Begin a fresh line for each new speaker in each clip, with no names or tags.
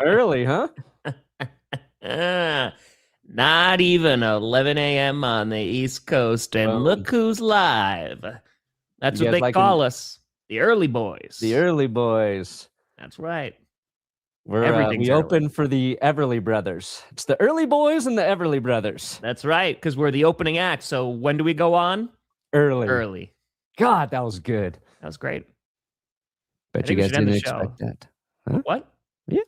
Early, huh?
Not even 11 a.m. on the East Coast, and look who's live. That's what they call us, the early boys.
The early boys.
That's right.
We open for the Everly Brothers. It's the early boys and the Everly Brothers.
That's right, because we're the opening act. So when do we go on?
Early. God, that was good.
That was great.
Bet you guys didn't expect that. Huh?
What?
Yeah.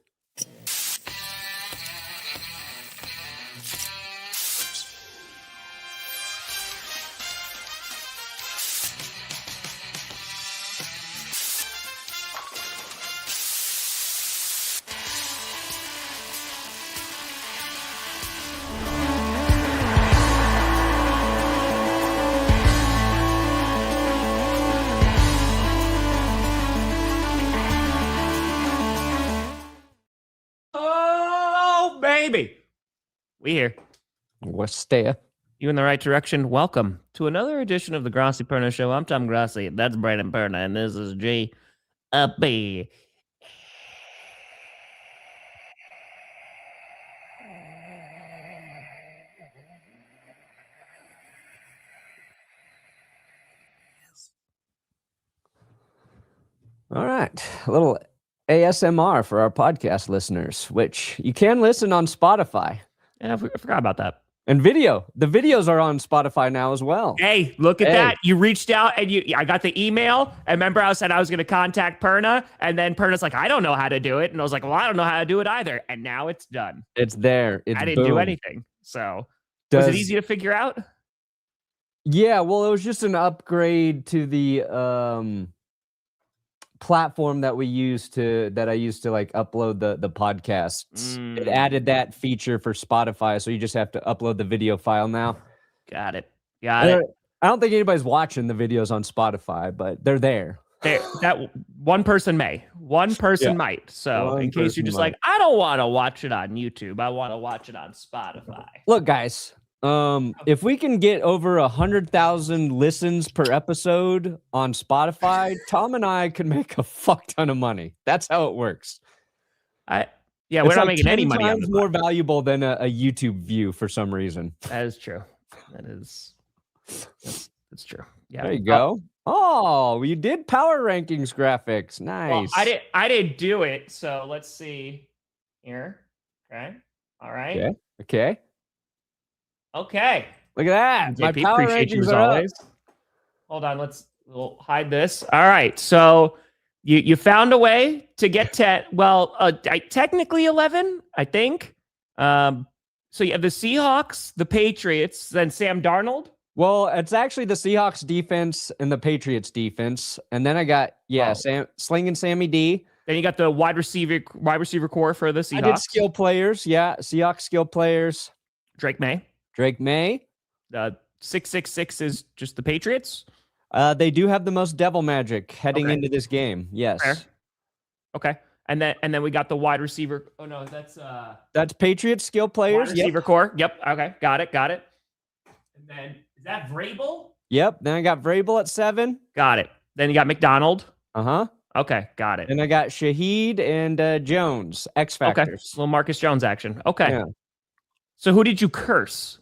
Baby, we here.
What's there?
You in the right direction. Welcome to another edition of the Grossi Perna Show. I'm Tom Grossi. That's Brandon Perna, and this is G-Up-B.
All right, a little ASMR for our podcast listeners, which you can listen on Spotify.
Yeah, I forgot about that.
And video. The videos are on Spotify now as well.
Hey, look at that. You reached out and I got the email. And remember I said I was going to contact Perna, and then Perna's like, I don't know how to do it. And I was like, well, I don't know how to do it either. And now it's done.
It's there.
I didn't do anything. So was it easy to figure out?
Yeah, well, it was just an upgrade to the platform that I used to like upload the podcasts. It added that feature for Spotify, so you just have to upload the video file now.
Got it.
I don't think anybody's watching the videos on Spotify, but they're there.
That one person might. So in case you're just like, I don't want to watch it on YouTube, I want to watch it on Spotify.
Look, guys, if we can get over 100,000 listens per episode on Spotify, Tom and I can make a fuck ton of money. That's how it works.
We're not making any money.
Times more valuable than a YouTube view for some reason.
That is true. That's true. Yeah.
There you go. Oh, you did power rankings graphics. Nice.
Well, I didn't do it. So let's see here. Okay. All right.
Okay.
Look
at that.
JP, my power rankings are always. Up. Hold on. We'll hide this. All right. So you found a way to get to, technically 11, I think. So you have the Seahawks, the Patriots, then Sam Darnold.
Well, it's actually the Seahawks defense and the Patriots defense. And then I got, Slinging Sammy D.
Then you got the wide receiver core for the Seahawks.
I did skill players. Yeah. Seahawks skill players.
Drake Maye. 666 is just the Patriots.
They do have the most devil magic heading into this game. Yes.
Fair. Okay. And then we got the wide receiver. Oh no,
that's Patriots skill players.
Wide receiver core. Yep. Okay. Got it. And then is that Vrabel?
Yep. Then I got Vrabel at 7.
Got it. Then you got McDonald.
Uh-huh.
Okay. Got it.
And I got Shaheed and Jones, X Factors.
Okay. Little Marcus Jones action. Okay.
Yeah.
So who did you curse?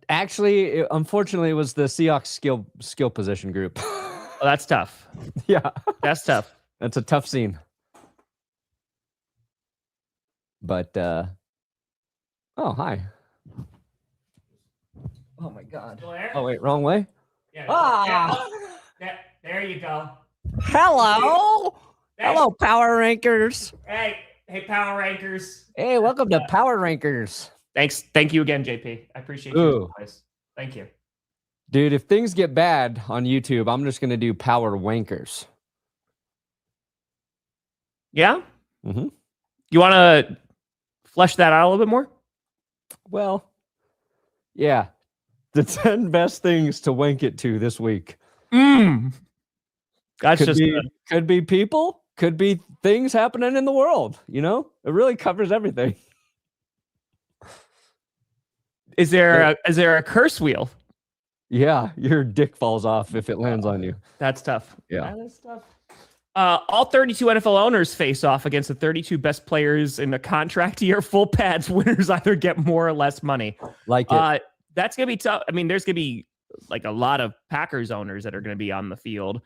Actually, unfortunately, it was the Seahawks skill position group.
Oh, that's tough.
Yeah.
That's tough.
That's a tough scene. But oh, hi. Oh my God. Oh wait, wrong way.
Yeah. There you go.
Hello. Hello, Power Rankers.
Hey, Power Rankers.
Hey, welcome to Power Rankers.
Thanks. Thank you again, JP. I appreciate you. Thank you.
Dude, if things get bad on YouTube, I'm just going to do Power Wankers.
Yeah?
Mm-hmm.
You want to flesh that out a little bit more?
Well, yeah. The 10 best things to wank it to this week.
That's
could be people, could be things happening in the world, you know? It really covers everything.
Is there a curse wheel?
Yeah, your dick falls off if it lands on you.
That's tough.
Yeah.
That's tough. All 32 NFL owners face off against the 32 best players in a contract year. Full pads winners either get more or less money.
Like it.
That's going to be tough. I mean, there's going to be like a lot of Packers owners that are going to be on the field.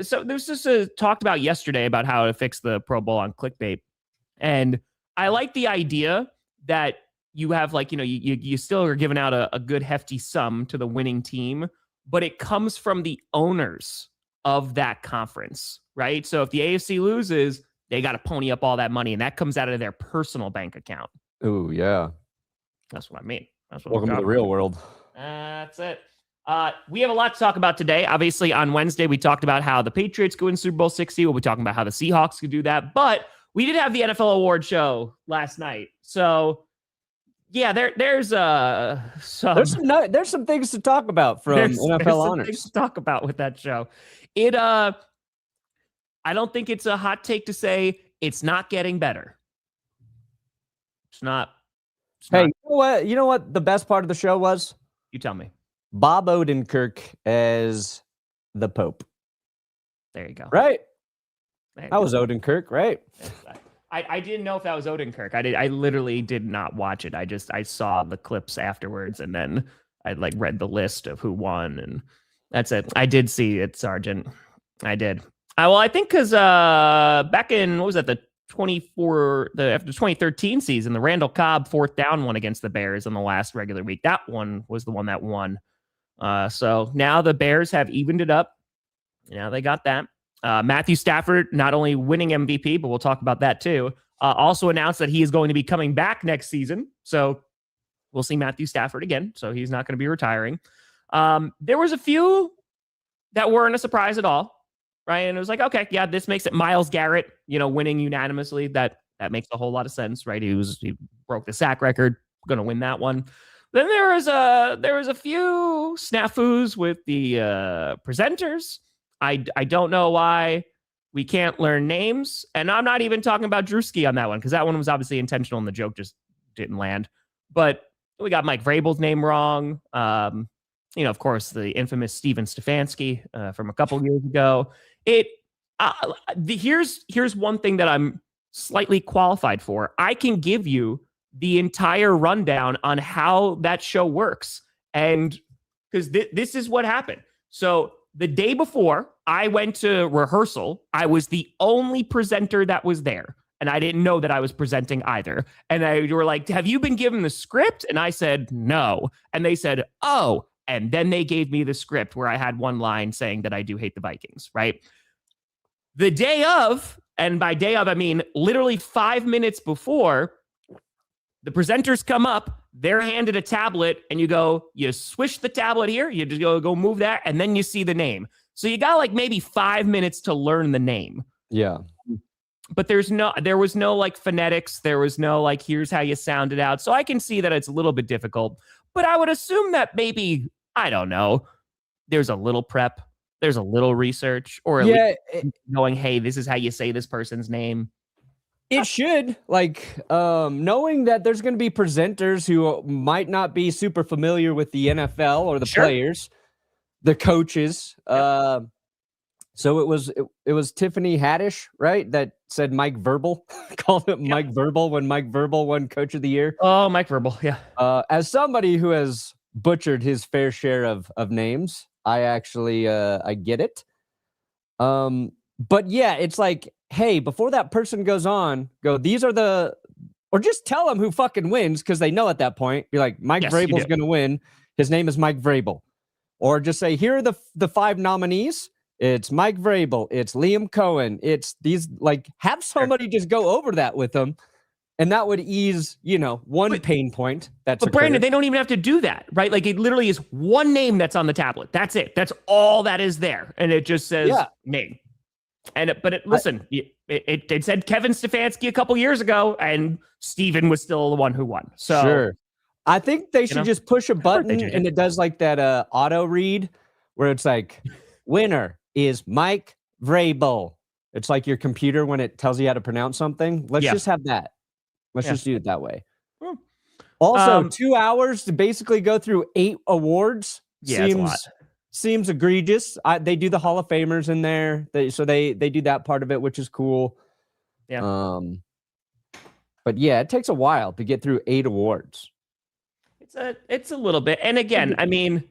So there's just talked about yesterday about how to fix the Pro Bowl on clickbait. And I like the idea that you have like, you still are giving out a good hefty sum to the winning team, but it comes from the owners of that conference, right? So if the AFC loses, they got to pony up all that money, and that comes out of their personal bank account.
Oh, yeah.
That's what I mean. That's what
Welcome to the real world.
That's it. We have a lot to talk about today. Obviously, on Wednesday, we talked about how the Patriots go in Super Bowl 60. We'll be talking about how the Seahawks could do that. But we did have the NFL award show last night. So, yeah, there's
some things to talk about from NFL honors.
Things to talk about with that show. I don't think it's a hot take to say it's not getting better. It's not.
Hey, you know what the best part of the show was?
You tell me.
Bob Odenkirk as the Pope.
There you go.
Right? That was Odenkirk, right?
I didn't know if that was Odenkirk. I literally did not watch it. I saw the clips afterwards, and then I like read the list of who won, and that's it. I did see it, Sergeant. I did. Well, I think because back in, what was that, after the 2013 season, the Randall Cobb 4th down one against the Bears in the last regular week. That one was the one that won. So now the Bears have evened it up. Now they got that. Matthew Stafford not only winning MVP, but we'll talk about that too. Also announced that he is going to be coming back next season. So we'll see Matthew Stafford again. So he's not going to be retiring. There was a few that weren't a surprise at all, right? And it was like, okay, yeah, this makes it. Myles Garrett, winning unanimously. That makes a whole lot of sense, right? He broke the sack record, going to win that one. Then there was a few snafus with the presenters. I don't know why we can't learn names, and I'm not even talking about Drewski on that one because that one was obviously intentional and the joke just didn't land. But we got Mike Vrabel's name wrong. Of course, the infamous Steven Stefanski from a couple years ago. Here's one thing that I'm slightly qualified for. I can give you the entire rundown on how that show works, and because this is what happened. So the day before I went to rehearsal, I was the only presenter that was there. And I didn't know that I was presenting either. And they were like, have you been given the script? And I said, no. And they said, oh. And then they gave me the script where I had one line saying that I do hate the Vikings, right? The day of, and by day of, I mean literally 5 minutes before, the presenters come up, they're handed a tablet, and you swish the tablet here, you just go move that, and then you see the name. So you got like maybe 5 minutes to learn the name.
Yeah.
But there was no like phonetics. There was no like, here's how you sound it out. So I can see that it's a little bit difficult, but I would assume that maybe, I don't know, there's a little prep, there's a little research, or at least knowing, hey, this is how you say this person's name.
It should, knowing that there's going to be presenters who might not be super familiar with the NFL or the players, the coaches. Yep. So it was Tiffany Haddish, right? That said Mike Vrabel, called it Mike Vrabel when Mike Vrabel won Coach of the Year.
Oh, Mike Vrabel, yeah.
As somebody who has butchered his fair share of names, I actually I get it. But yeah, it's like, hey, before that person goes on, these are or just tell them who fucking wins because they know at that point. Be like, Mike Vrabel's going to win. His name is Mike Vrabel. Or just say, here are the 5 nominees. It's Mike Vrabel. It's Liam Cohen. It's these, have somebody just go over that with them. And that would ease, one pain point. But
Brandon, they don't even have to do that, right? Like it literally is one name that's on the tablet. That's it. That's all that is there. And it just says name. Listen, it said Kevin Stefanski a couple years ago, and Steven was still the one who won. So
sure. I think they should just push a button and it does like that auto read where it's like, winner is Mike Vrabel. It's like your computer when it tells you how to pronounce something. Let's just have that. Let's just do it that way. Also, 2 hours to basically go through 8 awards
seems
seems egregious. They do the Hall of Famers in there. They do that part of it, which is cool.
Yeah.
But yeah, it takes a while to get through 8 awards.
It's a little bit. And again, I mean,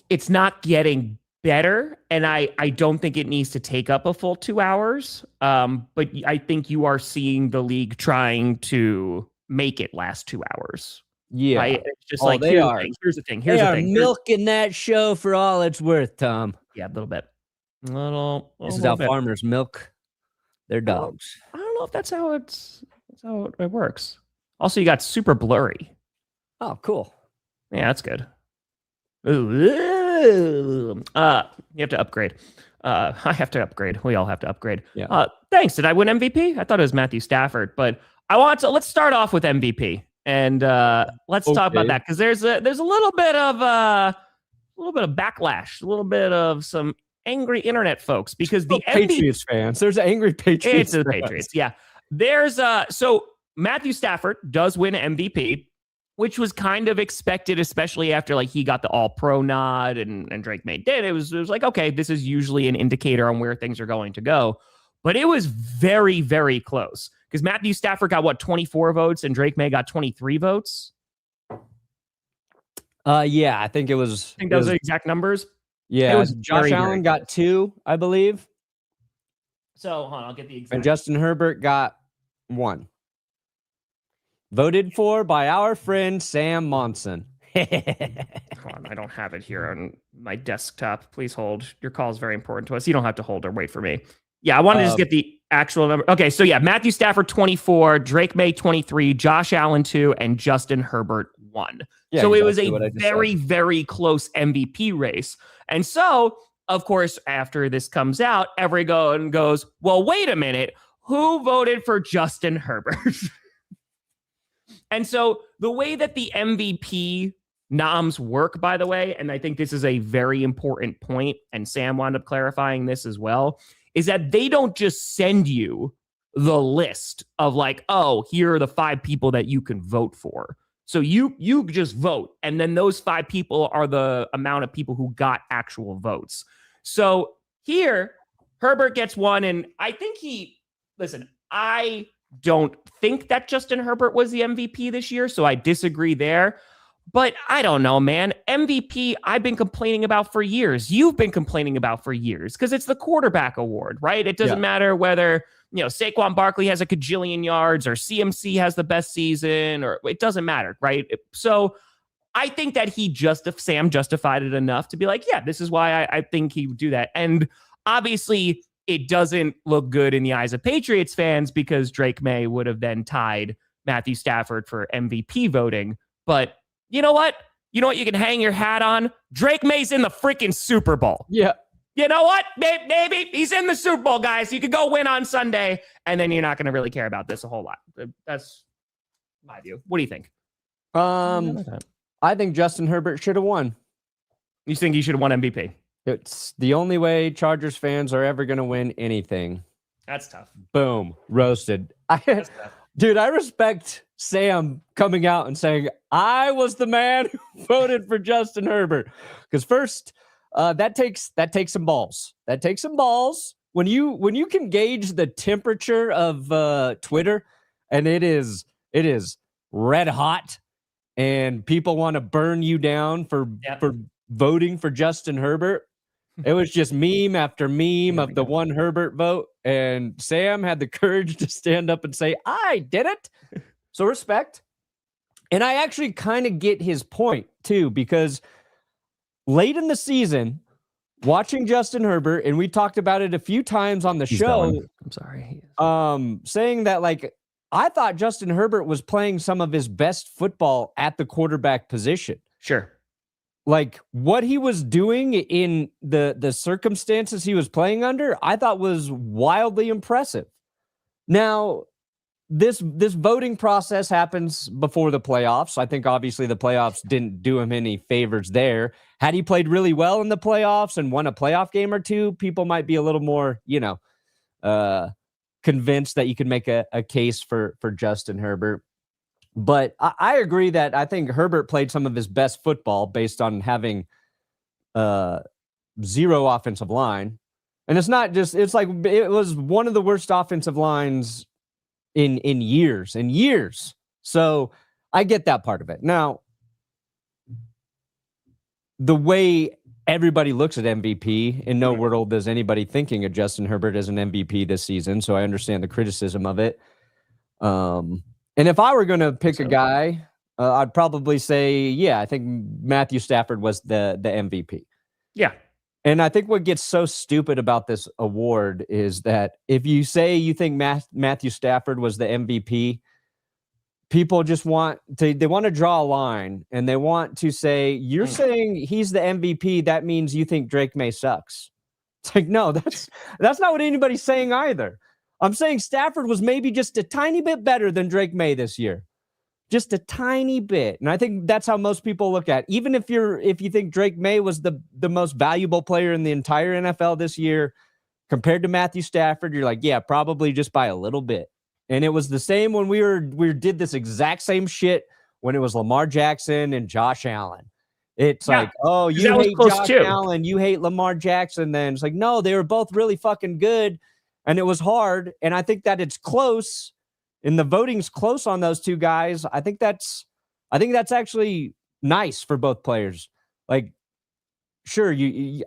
it's not getting better, and I don't think it needs to take up a full 2 hours. But I think you are seeing the league trying to make it last 2 hours.
Yeah,
right? It's just here's the thing.
They are milking that show for all it's worth, Tom.
Yeah, a little bit. This
is how farmers milk their dogs.
I don't know if that's how it works. Also, you got super blurry.
Oh, cool.
Yeah, that's good. You have to upgrade. I have to upgrade. We all have to upgrade.
Yeah.
Thanks. Did I win MVP? I thought it was Matthew Stafford, but let's start off with MVP, and let's talk about that, because there's a little bit of backlash, a little bit of some angry internet folks, because the
Patriots fans. There's angry Patriots.
It's the Patriots. Yeah. There's so Matthew Stafford does win MVP, which was kind of expected, especially after he got the All-Pro nod and Drake Maye did. It was like, okay, this is usually an indicator on where things are going to go. But it was very, very close, because Matthew Stafford got 24 votes and Drake Maye got 23 votes.
Yeah, I think it was.
I think those are exact numbers.
Yeah,
it was
Josh Allen got 2, I believe.
So hold on, I'll get the exact.
And Justin Herbert got 1. Voted for by our friend Sam Monson.
Hold on, I don't have it here on my desktop. Please hold. Your call is very important to us. You don't have to hold or wait for me. Yeah, I want to just get the actual number. Okay, so yeah, Matthew Stafford 24, Drake Maye 23, Josh Allen 2, and Justin Herbert 1. Yeah, so it was a very, very close MVP race. And so, of course, after this comes out, everyone goes, well, wait a minute. Who voted for Justin Herbert? And so the way that the MVP noms work, by the way, and I think this is a very important point, and Sam wound up clarifying this as well, is that they don't just send you the list of oh, here are the 5 people that you can vote for. So you just vote, and then those 5 people are the amount of people who got actual votes. So here, Herbert gets 1, and I think I don't think that Justin Herbert was the MVP this year, so I disagree there. But I don't know, man. MVP, I've been complaining about for years. You've been complaining about for years, because it's the quarterback award, right? It doesn't matter whether, Saquon Barkley has a cajillion yards or CMC has the best season, or it doesn't matter, right? So I think that Sam justified it enough to be like, yeah, this is why I think he would do that. And obviously, it doesn't look good in the eyes of Patriots fans, because Drake Maye would have then tied Matthew Stafford for MVP voting. But you know what? You can hang your hat on? Drake Maye's in the freaking Super Bowl.
Yeah.
You know what? Maybe he's in the Super Bowl, guys. You could go win on Sunday, and then you're not going to really care about this a whole lot. That's my view. What do you think?
I think Justin Herbert should have won.
You think he should have won MVP?
It's the only way Chargers fans are ever going to win anything.
That's tough.
Boom. Roasted.
That's tough.
Dude, I respect Sam coming out and saying, I was the man who voted for Justin Herbert. Because first, that takes some balls. That takes some balls. When you can gauge the temperature of Twitter, and it is red hot, and people want to burn you down for voting for Justin Herbert. It was just meme after meme of the one Herbert vote, and Sam had the courage to stand up and say, I did it. So respect. And I actually kind of get his point too, because late in the season, watching Justin Herbert, and we talked about it a few times on the show.
I'm sorry.
Saying that I thought Justin Herbert was playing some of his best football at the quarterback position.
Sure.
What he was doing in the circumstances he was playing under, I thought was wildly impressive. Now, this voting process happens before the playoffs. I think obviously the playoffs didn't do him any favors there. Had he played really well in the playoffs and won a playoff game or two, people might be a little more, convinced that you could make a case for Justin Herbert. But I agree that I think Herbert played some of his best football based on having zero offensive line. And it's not just, it's like, it was one of the worst offensive lines in years and years. So I get that part of it. Now, the way everybody looks at MVP, in no world is anybody thinking of Justin Herbert as an MVP this season. So I understand the criticism of it. And if I were going to pick a guy, I'd probably say, yeah, I think Matthew Stafford was the MVP.
Yeah.
And I think what gets so stupid about this award is that if you say you think Matthew Stafford was the MVP, people just want to draw a line and they want to say, you're saying he's the MVP. That means you think Drake Maye sucks. It's like, no, that's not what anybody's saying either. I'm saying Stafford was maybe just a tiny bit better than Drake Maye this year. Just a tiny bit. And I think that's how most people look at it. Even if you think Drake Maye was the most valuable player in the entire NFL this year compared to Matthew Stafford, you're like, yeah, probably just by a little bit. And it was the same when we did this exact same shit when it was Lamar Jackson and Josh Allen. It's like, oh, you hate Josh Allen, you hate Lamar Jackson. Then it's like, no, they were both really fucking good. And it was hard. And I think that it's close. And the voting's close on those two guys. I think that's actually nice for both players. Like, sure,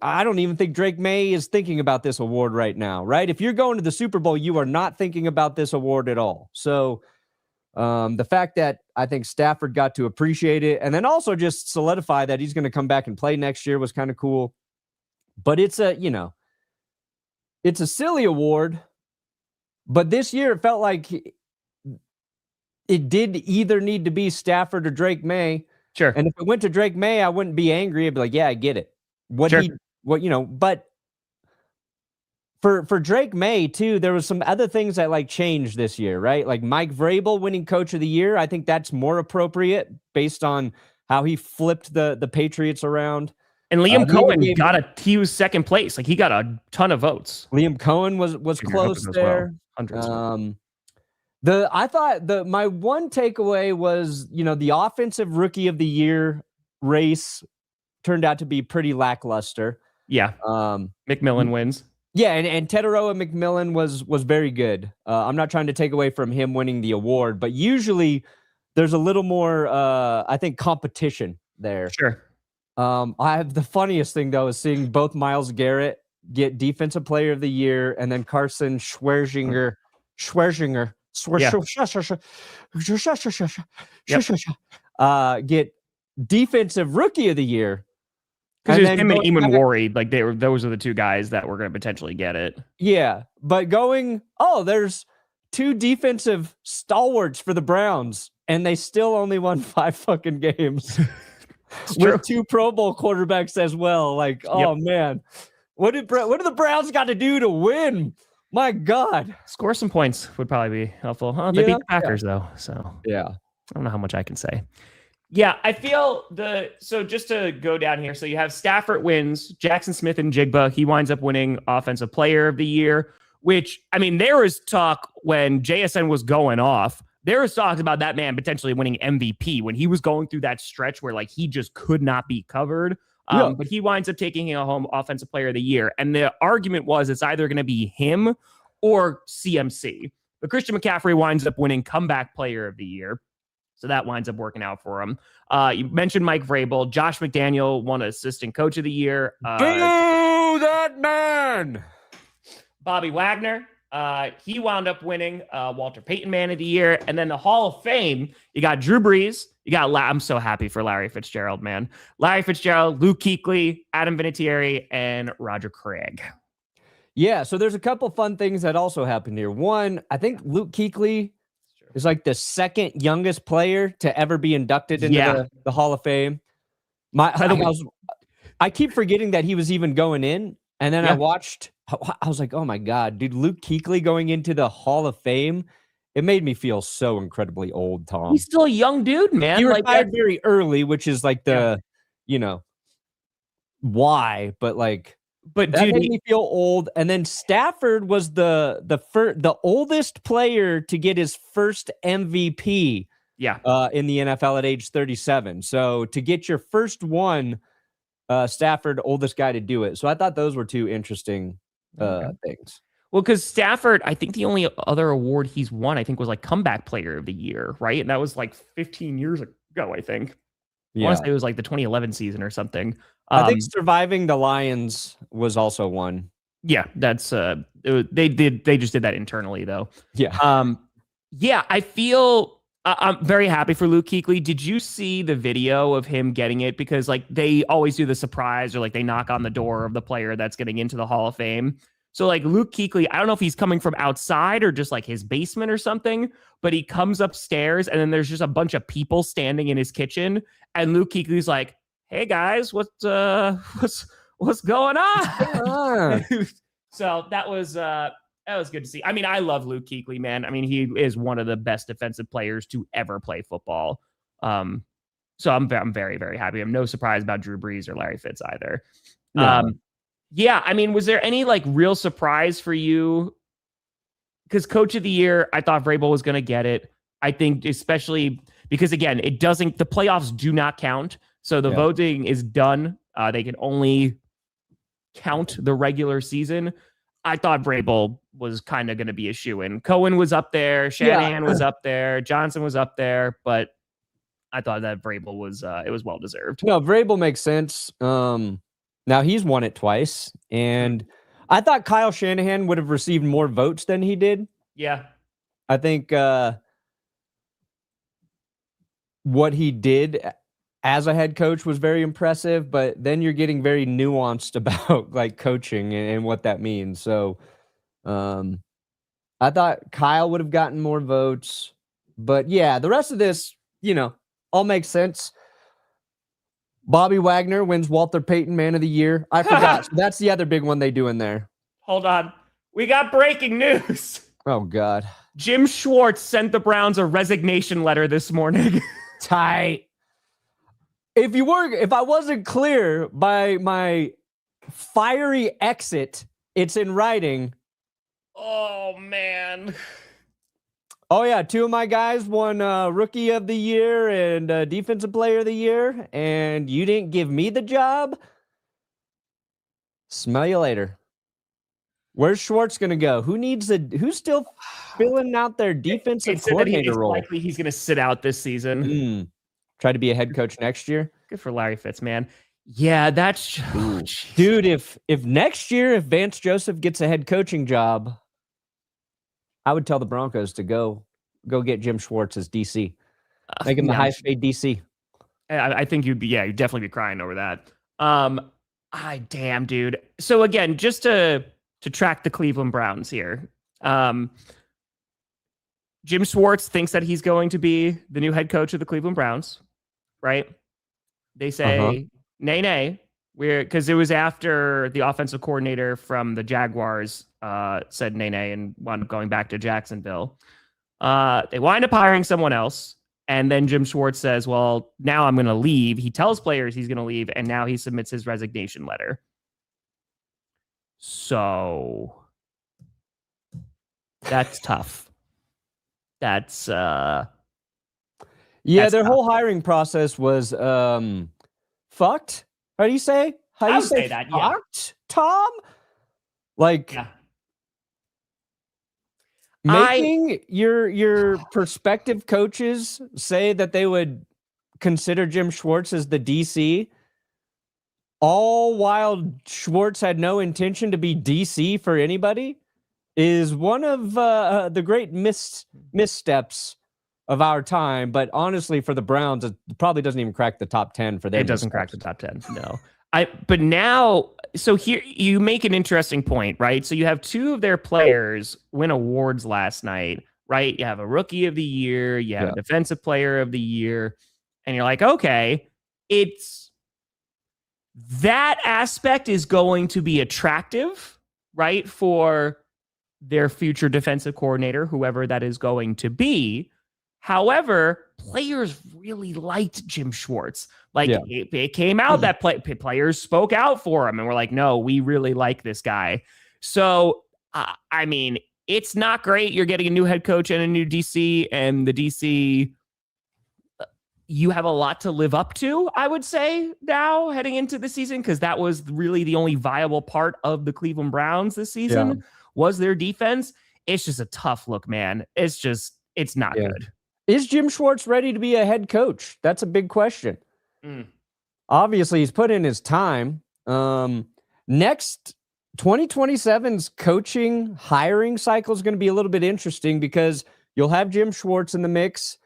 I don't even think Drake Maye is thinking about this award right now, right? If you're going to the Super Bowl, you are not thinking about this award at all. So the fact that I think Stafford got to appreciate it and then also just solidify that he's going to come back and play next year was kind of cool. But it's a silly award. But this year it felt like it did either need to be Stafford or Drake Maye.
Sure.
And if it went to Drake Maye, I wouldn't be angry. I'd be like, yeah, I get it. But for Drake Maye too, there was some other things that like changed this year, right? Like Mike Vrabel winning Coach of the Year. I think that's more appropriate based on how he flipped the Patriots around.
And Liam Cohen he was second place. Like he got a ton of votes.
Liam Cohen was close there. Well. I thought my one takeaway was, the offensive rookie of the year race turned out to be pretty lackluster.
Yeah. McMillan wins.
Yeah. And Teteroa McMillan was very good. I'm not trying to take away from him winning the award, but usually there's a little more, I think, competition there.
Sure.
I have the funniest thing though is seeing both Myles Garrett get Defensive Player of the Year and then Carson Schwerzinger get Defensive Rookie of the Year.
Because there's him and Eamon Worry, like those are the two guys that were going to potentially get it.
Yeah, but there's two defensive stalwarts for the Browns, and they still only won 5 fucking games with 2 Pro Bowl quarterbacks as well. Like, man, what do the Browns got to do to win? My God.
Score some points would probably be helpful. They beat the Packers, though. So,
yeah.
I don't know how much I can say. Yeah, I feel so just to go down here. So you have Stafford wins, Jackson Smith and Jigba. He winds up winning Offensive Player of the Year, which, I mean, there was talk when JSN was going off. There was talk about that man potentially winning MVP when he was going through that stretch where like he just could not be covered. But he winds up taking a home Offensive Player of the Year. And the argument was it's either going to be him or CMC. But Christian McCaffrey winds up winning Comeback Player of the Year. So that winds up working out for him. You mentioned Mike Vrabel. Josh McDaniel won Assistant Coach of the Year.
Boo that man!
Bobby Wagner. He wound up winning Walter Payton Man of the Year. And then the Hall of Fame, you got Drew Brees. You got I'm so happy for Larry Fitzgerald, man. Larry Fitzgerald, Luke Kuechly, Adam Vinatieri, and Roger Craig.
Yeah, so there's a couple fun things that also happened here. One, I think Luke Kuechly is like the second youngest player to ever be inducted into the Hall of Fame. I keep forgetting that he was even going in. And then I was like, oh my God, dude, Luke Kuechly going into the Hall of Fame. It made me feel so incredibly old, Tom.
He's still a young dude, man.
He retired very early, which is like why, but that
dude,
made me feel old. And then Stafford was the oldest player to get his first MVP
Yeah.
In the NFL at age 37. So to get your first one, Stafford, oldest guy to do it. So I thought those were two interesting things.
Well, because Stafford, I think the only other award he's won, I think, was like comeback player of the year, right? And that was like 15 years ago, I think.
Yeah.
I want to say it was like the 2011 season or something.
I think surviving the Lions was also one.
Yeah, that's they just did that internally though.
Yeah.
Yeah, I feel I'm very happy for Luke Kuechly. Did you see the video of him getting it? Because like they always do the surprise or like they knock on the door of the player that's getting into the Hall of Fame. So like Luke Kuechly, I don't know if he's coming from outside or just like his basement or something, but he comes upstairs and then there's just a bunch of people standing in his kitchen, and Luke Kuechly's like, "Hey guys, what's going on?" So that was good to see. I mean, I love Luke Kuechly, man. I mean, he is one of the best defensive players to ever play football. So I'm very, very happy. I'm no surprise about Drew Brees or Larry Fitz either.
No.
Yeah, I mean, was there any like real surprise for you? Because Coach of the Year, I thought Vrabel was going to get it. I think especially because, again, the playoffs do not count. So the voting is done. They can only count the regular season. I thought Vrabel was kind of going to be a shoo-in. Cohen was up there. Shanahan was up there. Johnson was up there. But I thought that Vrabel was well-deserved.
No, Vrabel makes sense. Now he's won it twice. And I thought Kyle Shanahan would have received more votes than he did.
Yeah.
I think what he did as a head coach was very impressive, but then you're getting very nuanced about like coaching and what that means. So I thought Kyle would have gotten more votes, but yeah, the rest of this, all makes sense. Bobby Wagner wins Walter Payton Man of the Year. I forgot. So that's the other big one they do in there.
Hold on. We got breaking news.
Oh, God.
Jim Schwartz sent the Browns a resignation letter this morning.
Tight. If I wasn't clear by my fiery exit, it's in writing.
Oh, man.
Oh, yeah. Two of my guys won Rookie of the Year and Defensive Player of the Year, and you didn't give me the job? Smell you later. Where's Schwartz going to go? Who's still filling out their defensive coordinator role?
Likely he's going to sit out this season.
Try to be a head coach next year.
Good for Larry Fitz, man. Yeah, that's...
Dude, if next year, if Vance Joseph gets a head coaching job, I would tell the Broncos to go get Jim Schwartz as DC. Make him the highest paid DC.
I think you'd definitely be crying over that. Damn, dude. So again, just to track the Cleveland Browns here. Jim Schwartz thinks that he's going to be the new head coach of the Cleveland Browns, right? They say, nay, because it was after the offensive coordinator from the Jaguars said nay and wound up going back to Jacksonville. They wind up hiring someone else, and then Jim Schwartz says, well, now I'm going to leave. He tells players he's going to leave, and now he submits his resignation letter. So that's tough. That's
their
tough.
whole hiring process was fucked. How do you say? How do you say that? Fucked, yeah. Tom? Like making your prospective coaches say that they would consider Jim Schwartz as the DC, all while Schwartz had no intention to be DC for anybody, is one of the great missteps of our time. But honestly, for the Browns, it probably doesn't even crack the top 10 for them.
It doesn't crack the top 10. No. But now, so here you make an interesting point, right? So you have two of their players win awards last night, right? You have a Rookie of the Year, you have a Defensive Player of the Year, and you're like, okay, that aspect is going to be attractive, right? For their future defensive coordinator, whoever that is going to be. However, players really liked Jim Schwartz. It came out that players spoke out for him and were like, no, we really like this guy. So, I mean, it's not great. You're getting a new head coach and a new DC, and the DC you have a lot to live up to, I would say, now heading into the season, because that was really the only viable part of the Cleveland Browns this season was their defense. It's just a tough look, man. It's not good.
Is Jim Schwartz ready to be a head coach? That's a big question. Obviously, he's put in his time. Next 2027's coaching hiring cycle is going to be a little bit interesting because you'll have Jim Schwartz in the mix,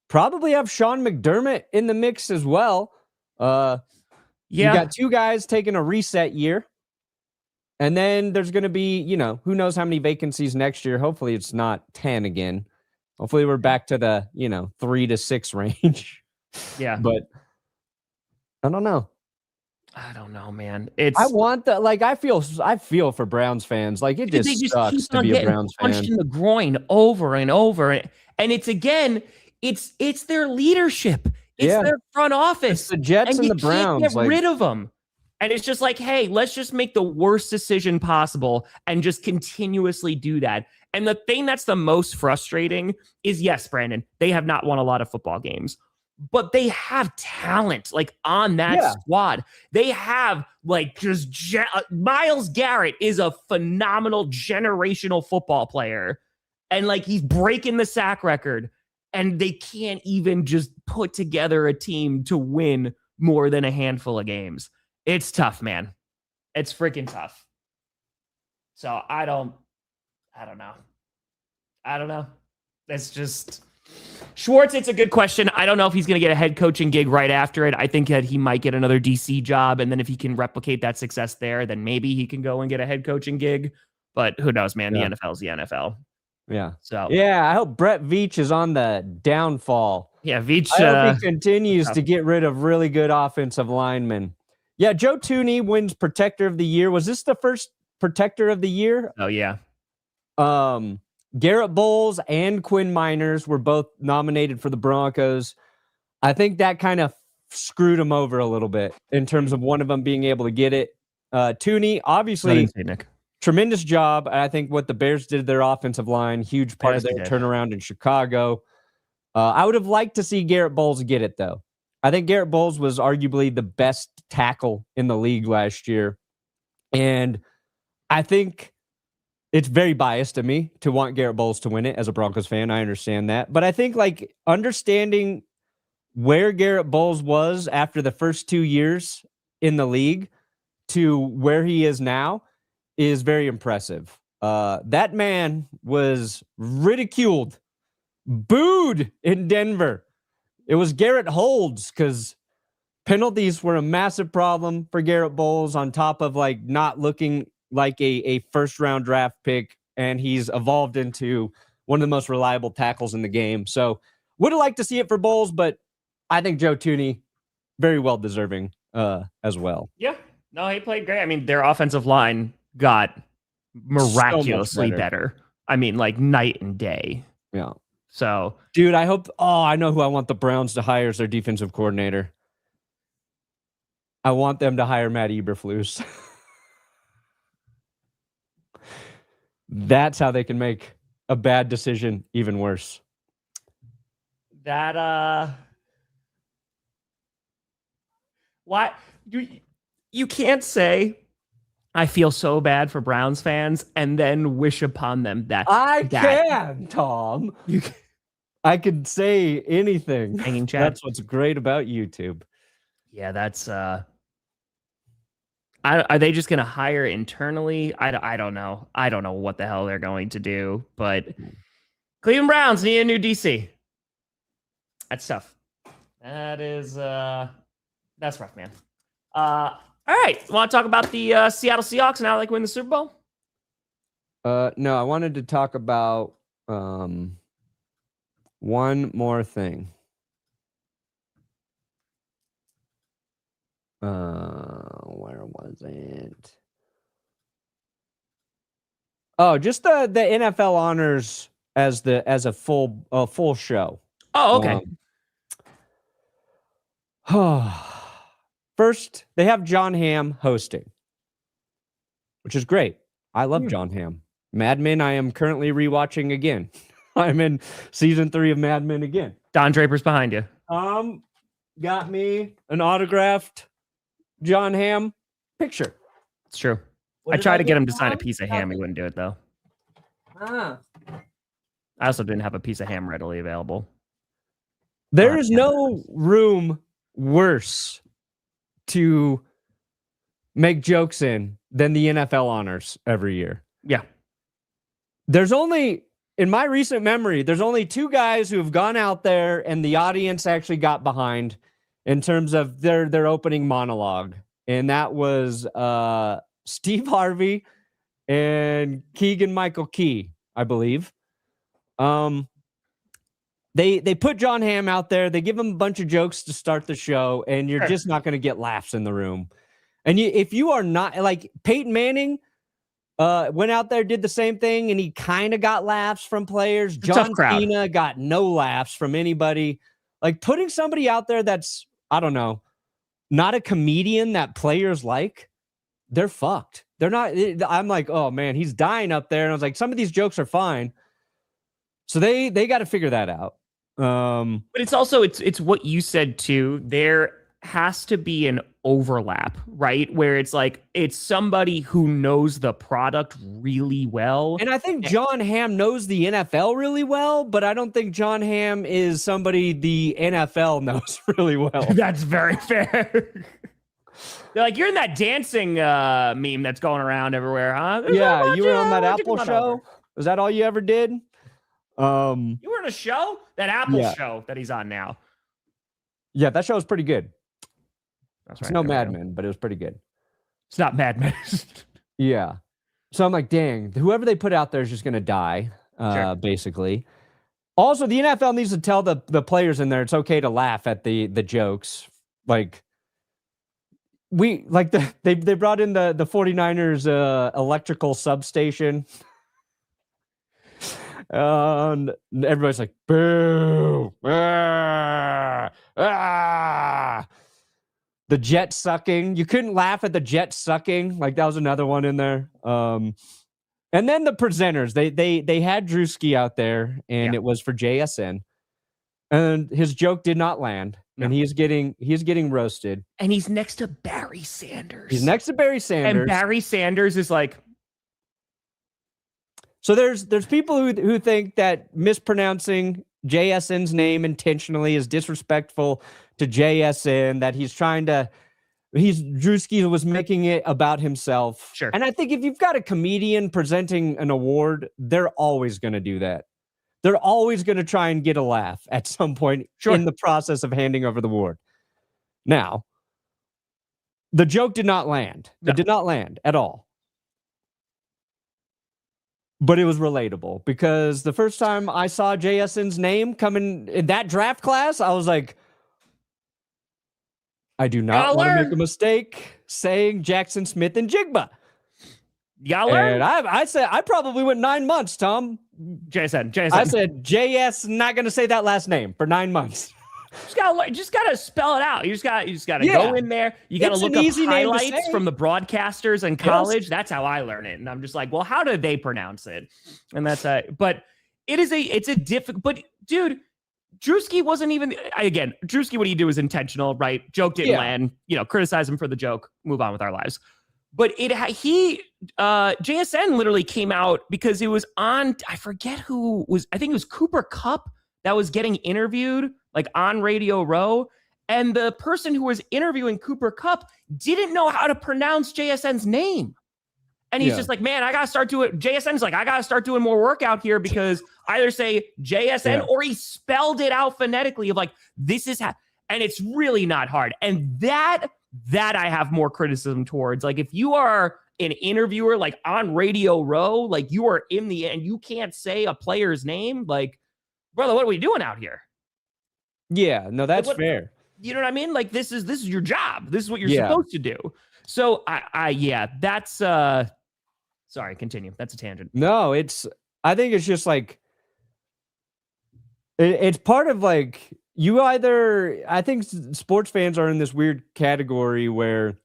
probably have Sean McDermott in the mix as well. You got two guys taking a reset year. And then there's going to be, who knows how many vacancies next year. Hopefully it's not 10 again. Hopefully we're back to the, 3 to 6 range.
Yeah.
But I don't know.
I don't know, man.
I want the I feel for Browns fans. Like it just sucks to be a Browns fan.
Punched in the groin over and over, and it's their leadership. It's their front office.
It's the Jets and the Browns.
Can't get rid of them. And it's just like, hey, let's just make the worst decision possible and just continuously do that. And the thing that's the most frustrating is, yes, Brandon, they have not won a lot of football games, but they have talent on that squad. They have Myles Garrett is a phenomenal generational football player. And he's breaking the sack record, and they can't even just put together a team to win more than a handful of games. It's tough, man. It's freaking tough. So I don't know. It's just Schwartz. It's a good question. I don't know if he's going to get a head coaching gig right after it. I think that he might get another DC job. And then if he can replicate that success there, then maybe he can go and get a head coaching gig. But who knows, man? The NFL is the NFL.
Yeah.
So
I hope Brett Veach is on the downfall.
Yeah, Veach.
I hope he continues to get rid of really good offensive linemen. Yeah, Joe Thuney wins Protector of the Year. Was this the first Protector of the Year?
Oh, yeah.
Garrett Bowles and Quinn Miners were both nominated for the Broncos. I think that kind of screwed him over a little bit in terms of one of them being able to get it. Thuney, obviously, tremendous job. I think what the Bears did to their offensive line, huge part of their turnaround in Chicago. I would have liked to see Garrett Bowles get it, though. I think Garrett Bowles was arguably the best tackle in the league last year. And I think it's very biased to me to want Garrett Bowles to win it as a Broncos fan. I understand that. But I think understanding where Garrett Bowles was after the first 2 years in the league to where he is now is very impressive. That man was ridiculed, booed in Denver. It was Garrett holds because penalties were a massive problem for Garrett Bowles on top of not looking like a first round draft pick. And he's evolved into one of the most reliable tackles in the game. So would have liked to see it for Bowles, but I think Joe Thuney, very well deserving as well.
Yeah, no, he played great. I mean, their offensive line got miraculously better. I mean, night and day.
Yeah.
So,
dude, I know who I want the Browns to hire as their defensive coordinator. I want them to hire Matt Eberflus. That's how they can make a bad decision even worse.
That, why you can't say I feel so bad for Browns fans and then wish upon them that
can, Tom. I could say anything.
Hanging chat.
That's what's great about YouTube.
Yeah, that's are they just going to hire internally? I don't know. I don't know what the hell they're going to do, but Cleveland Browns need a new DC. That's tough. That is that's rough, man. All right. Want to talk about the Seattle Seahawks and how they win the Super Bowl?
No, I wanted to talk about one more thing. Where was it? Oh, just the NFL honors as a full show.
Oh, okay.
First, they have John Hamm hosting, which is great. I love John Hamm. Mad Men, I am currently rewatching again. I'm in season 3 of Mad Men again.
Don Draper's behind you.
got me an autographed John Hamm picture.
It's true.
What
I
did
tried to get
get,
him to sign a
Tom?
piece of ham. He wouldn't do it, though.
Ah.
I also didn't have a piece of ham readily available.
There is no room worse to make jokes in than the NFL honors every year.
Yeah.
There's only, in my recent memory, there's only two guys who have gone out there and the audience actually got behind in terms of their opening monologue. And that was Steve Harvey and Keegan-Michael Key, I believe. They put John Hamm out there. They give him a bunch of jokes to start the show, and you're just not going to get laughs in the room. And if you are not, like Peyton Manning went out there, did the same thing, and he kind of got laughs from players. John Cena got no laughs from anybody. Like putting somebody out there that's, I don't know, not a comedian that players like, they're fucked. They're not. I'm like, oh man, he's dying up there. And I was like, some of these jokes are fine. So they got to figure that out.
But it's also, it's what you said too. There has to be an overlap, right? Where it's like, it's somebody who knows the product really well.
And I think John Hamm knows the NFL really well, but I don't think John Hamm is somebody the NFL knows really well.
That's very fair. They're like, you're in that dancing meme that's going around everywhere, huh?
Yeah, you were on that Apple show? Was that all you ever did?
You were in a show? That Apple show that he's on now.
Yeah, that show was pretty good.
That's
It's
right,
no Mad Men, but it was pretty good.
It's not Mad Men.
Yeah. So I'm like, dang, whoever they put out there is just going to die, basically. Also, the NFL needs to tell the players in there it's okay to laugh at the jokes. Like, they brought in the 49ers electrical substation. And everybody's like, boo. Ah, ah. The jet sucking. You couldn't laugh at the jet sucking. Like that was another one in there. And then the presenters, they had Drewski out there, and it was for JSN. And his joke did not land. No. And he's getting roasted.
And he's next to Barry Sanders.
He's next to Barry Sanders.
And Barry Sanders is like.
So there's people who think that mispronouncing JSN's name intentionally is disrespectful to JSN, that Drewski was making it about himself.
Sure.
And I think if you've got a comedian presenting an award, they're always going to do that. They're always going to try and get a laugh at some point in the process of handing over the award. Now, the joke did not land. No. It did not land at all. But it was relatable because the first time I saw JSN's name coming in that draft class, I was like, I do not want to make a mistake saying Jackson Smith and Jigba. And I said, I probably went 9 months, Tom.
JSN.
I said, JS, not going to say that last name for 9 months.
Just gotta spell it out. You just gotta go in there. You gotta look up highlights from the broadcasters in college. Yes. That's how I learn it. And I'm just like, well, how do they pronounce it? And that's but it's a difficult. But dude, Drewski wasn't even. Again, Drewski, what he do is intentional, right? Joke didn't land. Criticize him for the joke. Move on with our lives. But JSN literally came out because it was on. I forget who was. I think it was Cooper Kupp that was getting interviewed, like on Radio Row. And the person who was interviewing Cooper Kupp didn't know how to pronounce JSN's name. And he's just like, man, I got to start doing, JSN's like, I got to start doing more work out here because either say JSN or he spelled it out phonetically of like, this is how, and it's really not hard. And that I have more criticism towards. Like if you are an interviewer, like on Radio Row, like you are in the end, you can't say a player's name. Like, brother, what are we doing out here?
Yeah, no, that's fair.
You know what I mean? Like this is your job. This is what you're supposed to do. So that's sorry, continue. That's a tangent.
No, I think it's just like it's part of like I think sports fans are in this weird category where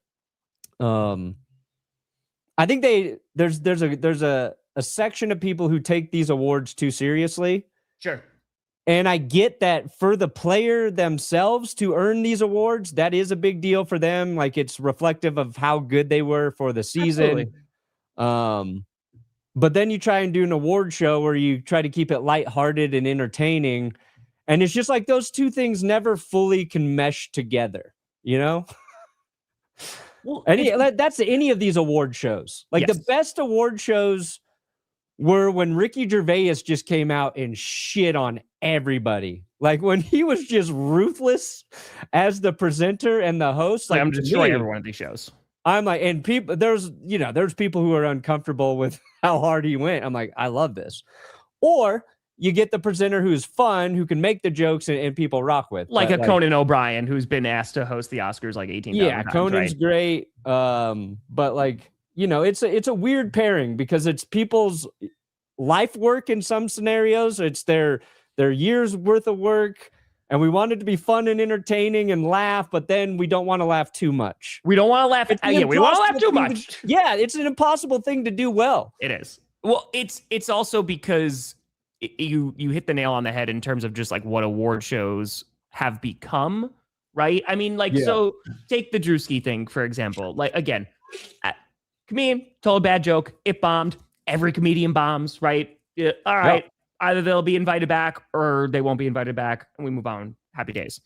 I think there's a section of people who take these awards too seriously.
Sure.
And I get that for the player themselves to earn these awards, that is a big deal for them. Like, it's reflective of how good they were for the season. But then you try and do an award show where you try to keep it lighthearted and entertaining. And it's just like those two things never fully can mesh together, you know? Well, that's any of these award shows. Like, the best award shows were when Ricky Gervais just came out and shit on everybody. Like, when he was just ruthless as the presenter and the host. Like,
I'm destroying every one of these shows.
I'm like, and people, there's people who are uncomfortable with how hard he went. I'm like, I love this. Or you get the presenter who's fun, who can make the jokes and people rock with.
Like Conan O'Brien, who's been asked to host the Oscars like 18 times.
Yeah, Conan's great. But like, it's a weird pairing because it's people's life work in some scenarios. It's their year's worth of work. And we want it to be fun and entertaining and laugh, but then we don't want to laugh too much.
We don't want to laugh. We don't want to laugh too much.
Yeah, it's an impossible thing to do well.
It is. Well, it's also because you hit the nail on the head in terms of just like what award shows have become, right? I mean, so take the Drewski thing, for example. Like, again, comedian told a bad joke. It bombed. Every comedian bombs, right? Yeah, all right. Yep. Either they'll be invited back or they won't be invited back, and we move on. Happy days.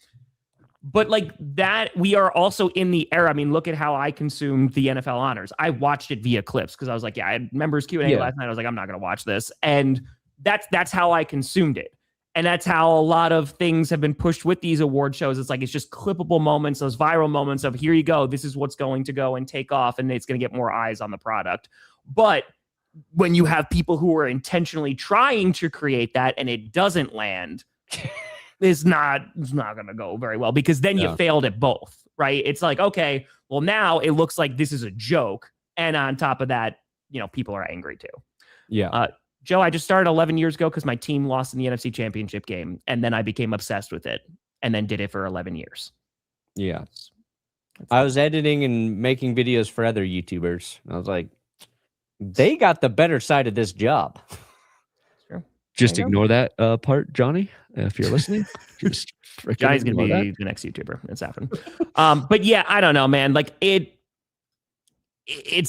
But like that, we are also in the era. I mean, look at how I consumed the NFL honors. I watched it via clips because I was like, I had members Q&A last night. I was like, I'm not going to watch this. And that's how I consumed it. And that's how a lot of things have been pushed with these award shows. It's like, it's just clippable moments, those viral moments of, here you go. This is what's going to go and take off, and it's going to get more eyes on the product. But when you have people who are intentionally trying to create that and it doesn't land, it's not going to go very well, because then you failed at both, right? It's like, okay, well, now it looks like this is a joke. And on top of that, people are angry too.
Yeah.
Joe, I just started 11 years ago because my team lost in the NFC Championship game. And then I became obsessed with it and then did it for 11 years.
Yeah. I was editing and making videos for other YouTubers. I was like, they got the better side of this job.
Sure. Just ignore that part, Johnny, if you're listening. Just
Johnny's going to be the next YouTuber. It's happening. But yeah, I don't know, man. Like it's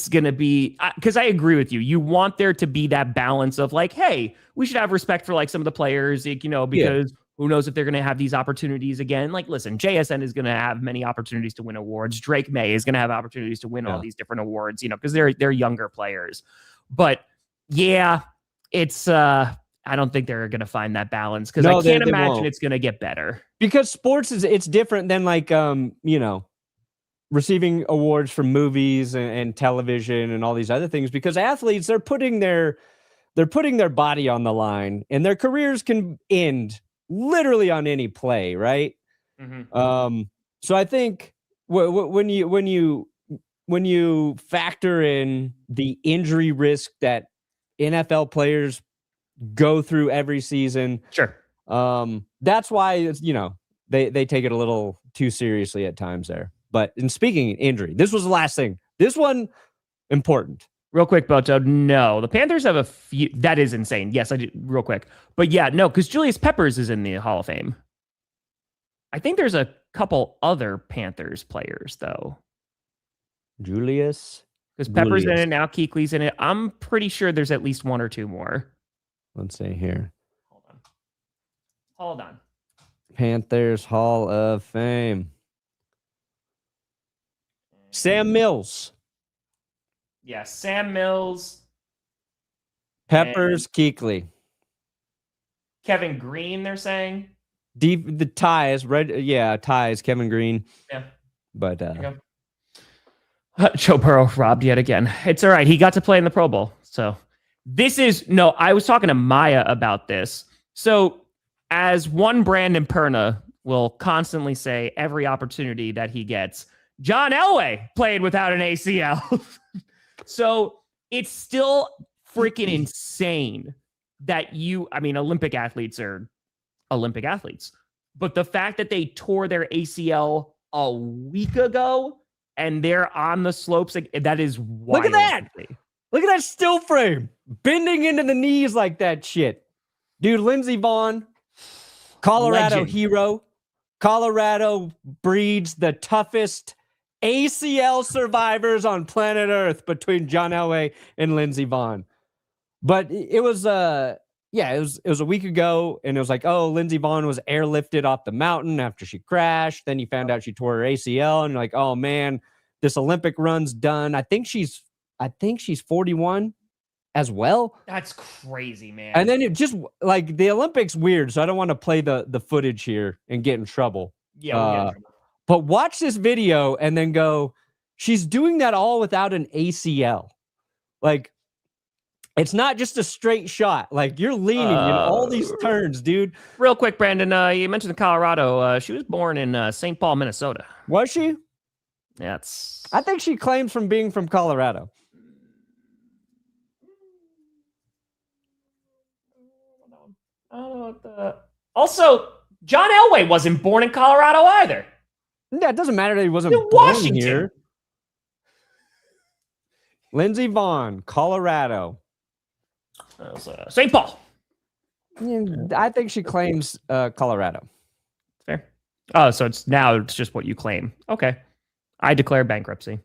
going to be, because I agree with you. You want there to be that balance of like, hey, we should have respect for like some of the players, because who knows if they're going to have these opportunities again. Like, listen, JSN is going to have many opportunities to win awards. Drake Maye is going to have opportunities to win all these different awards, because they're younger players. But yeah, it's I don't think they're going to find that balance, because I can't imagine it's going to get better.
Because sports it's different than like receiving awards from movies and television and all these other things, because athletes, they're putting their body on the line, and their careers can end literally on any play, right? Mm-hmm. So I think when you factor in the injury risk that NFL players go through every season,
sure,
that's why it's, they take it a little too seriously at times there. But in speaking of injury, this was the last thing. This one important.
Real quick, Boto. No, the Panthers have a few. That is insane. Yes, I do. Real quick. But yeah, no, because Julius Peppers is in the Hall of Fame. I think there's a couple other Panthers players, though.
Julius?
Because Peppers in it now, Kuechly's in it. I'm pretty sure there's at least one or two more.
Let's see here.
Hold on.
Panthers Hall of Fame. Sam Mills.
Yeah, Sam Mills.
Peppers, Kuechly.
Kevin Green, they're saying.
The ties, ties, Kevin Green.
Yeah.
But
Joe Burrow robbed yet again. It's all right. He got to play in the Pro Bowl. So I was talking to Maya about this. So as one Brandon Perna will constantly say every opportunity that he gets, John Elway played without an ACL. So it's still freaking insane that Olympic athletes are Olympic athletes. But the fact that they tore their ACL a week ago and they're on the slopes, that is wild.
Look at that. Look at that still frame. Bending into the knees like that shit. Dude, Lindsay Vonn. Colorado
Legend.
hero. Colorado breeds the toughest ACL survivors on planet Earth between John Elway and Lindsay Vonn. But it was it was a week ago, and it was like, oh, Lindsay Vonn was airlifted off the mountain after she crashed. Then you found out she tore her ACL, and you're like, oh man, this Olympic run's done. I think she's 41 as well.
That's crazy, man.
And then it just like the Olympics weird, so I don't want to play the footage here and get in trouble.
Yeah, we'll get in trouble.
But watch this video and then go, she's doing that all without an ACL. Like, it's not just a straight shot. Like, you're leaning in all these turns, dude.
Real quick, Brandon, you mentioned Colorado. She was born in St. Paul, Minnesota.
Was she?
Yeah,
I think she claims from being from Colorado.
I don't know what also, John Elway wasn't born in Colorado either.
Yeah, it doesn't matter that he wasn't
In
born
Washington.
here. Lindsay Vonn, Colorado.
St. Paul.
I think she claims Colorado.
Fair. Oh, so it's just what you claim. Okay. I declare bankruptcy.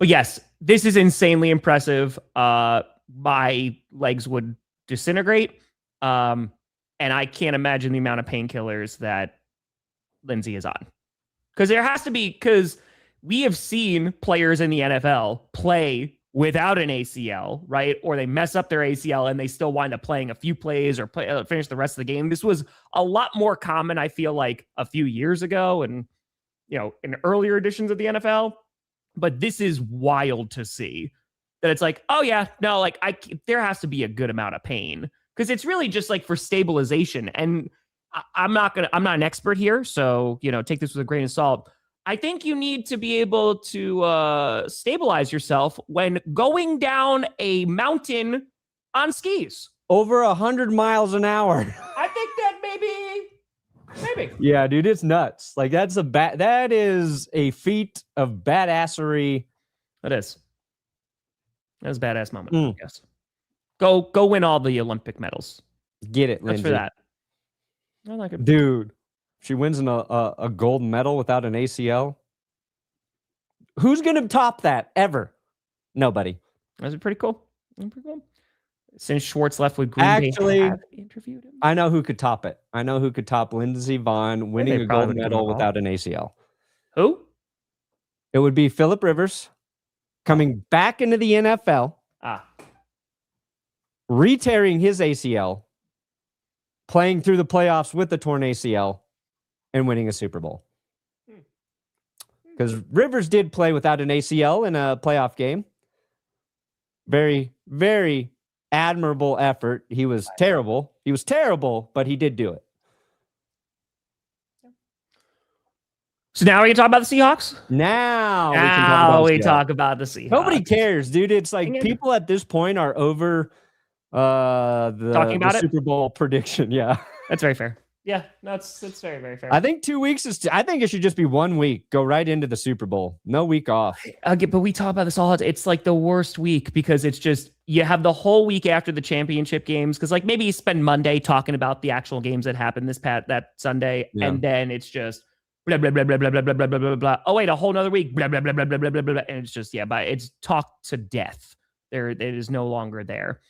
But yes, this is insanely impressive. My legs would disintegrate. And I can't imagine the amount of painkillers that Lindsay is on. Because we have seen players in the NFL play without an ACL, right? Or they mess up their ACL and they still wind up playing a few plays or finish the rest of the game. This was a lot more common, I feel like, a few years ago and, in earlier editions of the NFL. But this is wild to see that it's like, oh yeah, no, like there has to be a good amount of pain because it's really just like for stabilization. And I'm not an expert here, so take this with a grain of salt. I think you need to be able to stabilize yourself when going down a mountain on skis.
Over 100 miles an hour.
I think that maybe.
Yeah, dude, it's nuts. Like that is a feat of badassery.
It is. That was a badass moment, I guess. Go win all the Olympic medals.
Get it, Lindsay.
That's for that. I like it.
Dude, she wins a gold medal without an ACL. Who's going to top that ever? Nobody.
That's pretty cool. Since Schwartz left with Green Bay,
actually,
interviewed him.
I know who could top it. I know who could top Lindsay Vonn winning a gold medal without an ACL.
Who?
It would be Phillip Rivers coming back into the NFL, re-tearing his ACL, playing through the playoffs with the torn ACL, and winning a Super Bowl. Because Rivers did play without an ACL in a playoff game. Very, very admirable effort. He was terrible. But he did do it.
So now we can talk about the Seahawks?
Now
we talk about the Seahawks.
Nobody cares, dude. It's like people at this point are over the Super Bowl prediction. Yeah.
That's very fair. Yeah, that's very, very fair.
I think 2 weeks I think it should just be 1 week. Go right into the Super Bowl. No week off.
But we talk about this all. It's like the worst week because it's just you have the whole week after the championship games because like maybe you spend Monday talking about the actual games that happened that Sunday, and then it's just blah blah blah blah blah blah blah blah blah blah. Oh wait, a whole nother week. Blah blah blah blah blah blah blah blah. And it's just but it's talked to death. It is no longer there.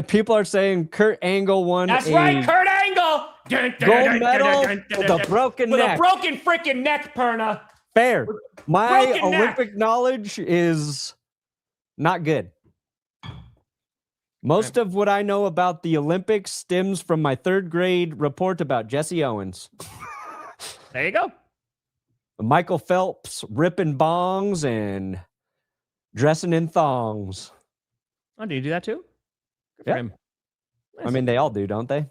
People are saying Kurt Angle won.
That's right, Kurt Angle.
Gold medal with a broken neck.
With a broken freaking neck, Perna.
Fair. My Olympic knowledge is not good. Most of what I know about the Olympics stems from my 3rd grade report about Jesse Owens.
There you go.
Michael Phelps ripping bongs and dressing in thongs.
Oh, do you do that too? Good
for him. I mean, they all do, don't they?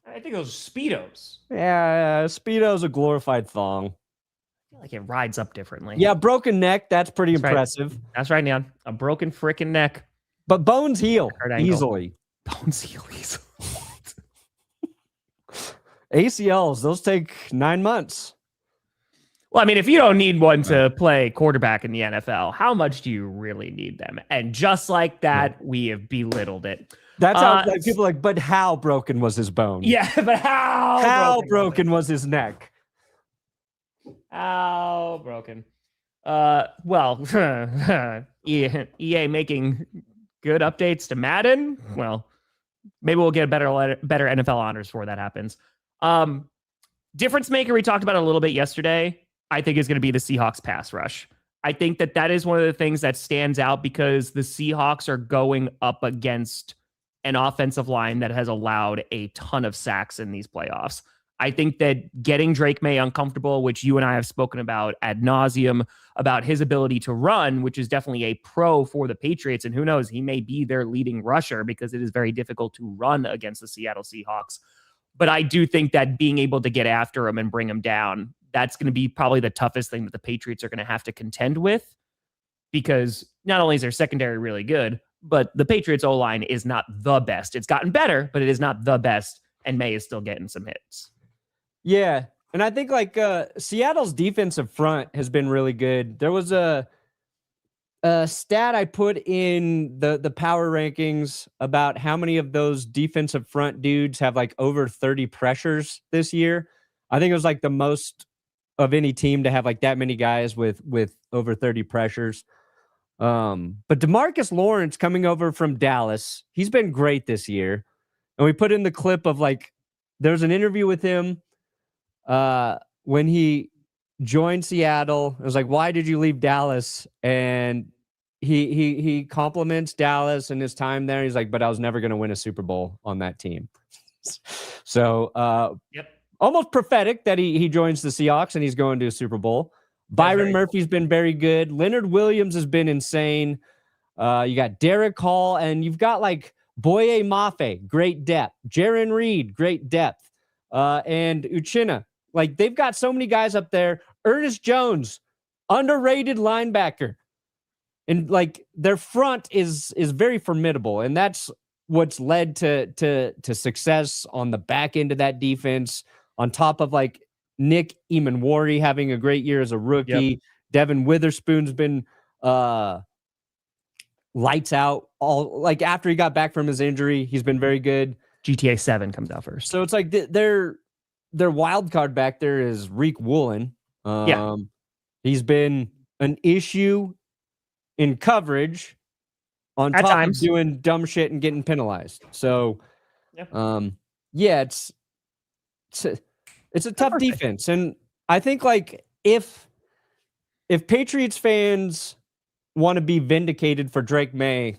I think those Speedos.
Yeah, Speedo's a glorified thong.
I feel like it rides up differently.
Yeah, broken neck. That's pretty impressive.
Right. That's right, Neon. A broken freaking neck.
But bones heal easily.
Bones heal easily.
ACLs, those take 9 months.
Well, I mean, if you don't need one to play quarterback in the NFL, how much do you really need them? And just like that, we have belittled it.
That's how like people are like, but how broken was his bone?
Yeah, but
how broken was his neck?
How broken? Well, EA making good updates to Madden. Well, maybe we'll get better NFL honors before that happens. Difference maker we talked about a little bit yesterday, I think is going to be the Seahawks pass rush. I think that is one of the things that stands out because the Seahawks are going up against an offensive line that has allowed a ton of sacks in these playoffs. I think that getting Drake Maye uncomfortable, which you and I have spoken about ad nauseum, about his ability to run, which is definitely a pro for the Patriots. And who knows, he may be their leading rusher because it is very difficult to run against the Seattle Seahawks. But I do think that being able to get after him and bring him down, that's going to be probably the toughest thing that the Patriots are going to have to contend with, because not only is their secondary really good, but the Patriots O-line is not the best. It's gotten better, but it is not the best, and May is still getting some hits.
Yeah, and I think like Seattle's defensive front has been really good. There was a stat I put in the power rankings about how many of those defensive front dudes have like over 30 pressures this year. I think it was like the most of any team to have like that many guys with over 30 pressures. But DeMarcus Lawrence coming over from Dallas, he's been great this year. And we put in the clip of like, there's an interview with him when he joined Seattle. It was like, why did you leave Dallas? And he compliments Dallas and his time there. He's like, but I was never going to win a Super Bowl on that team. So,
yep.
Almost prophetic that he joins the Seahawks and he's going to a Super Bowl. Byron Murphy's been very good. Leonard Williams has been insane. You got Derek Hall, and you've got like Boye Mafe, great depth. Jaron Reed, great depth. And Uchenna. Like, they've got so many guys up there. Ernest Jones, underrated linebacker. And like their front is very formidable. And that's what's led to success on the back end of that defense. On top of like Nick Emanwari having a great year as a rookie. Yep. Devin Witherspoon's been lights out. All like after he got back from his injury, he's been very good.
GTA 7 comes out first.
So it's like their wild card back there is Reek Woolen. He's been an issue in coverage on
at
top
times
of doing dumb shit and getting penalized. So it's a tough defense. And I think like if Patriots fans want to be vindicated for Drake Maye,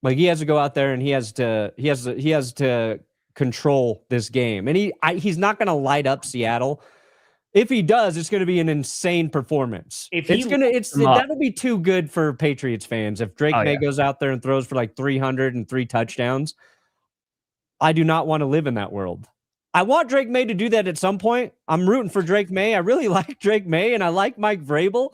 like he has to go out there and he has to control this game. And he's not going to light up Seattle. If he does, it's going to be an insane performance. That'll be too good for Patriots fans. If Drake Maye goes out there and throws for like 303 touchdowns, I do not want to live in that world. I want Drake Maye to do that at some point. I'm rooting for Drake Maye. I really like Drake Maye and I like Mike Vrabel,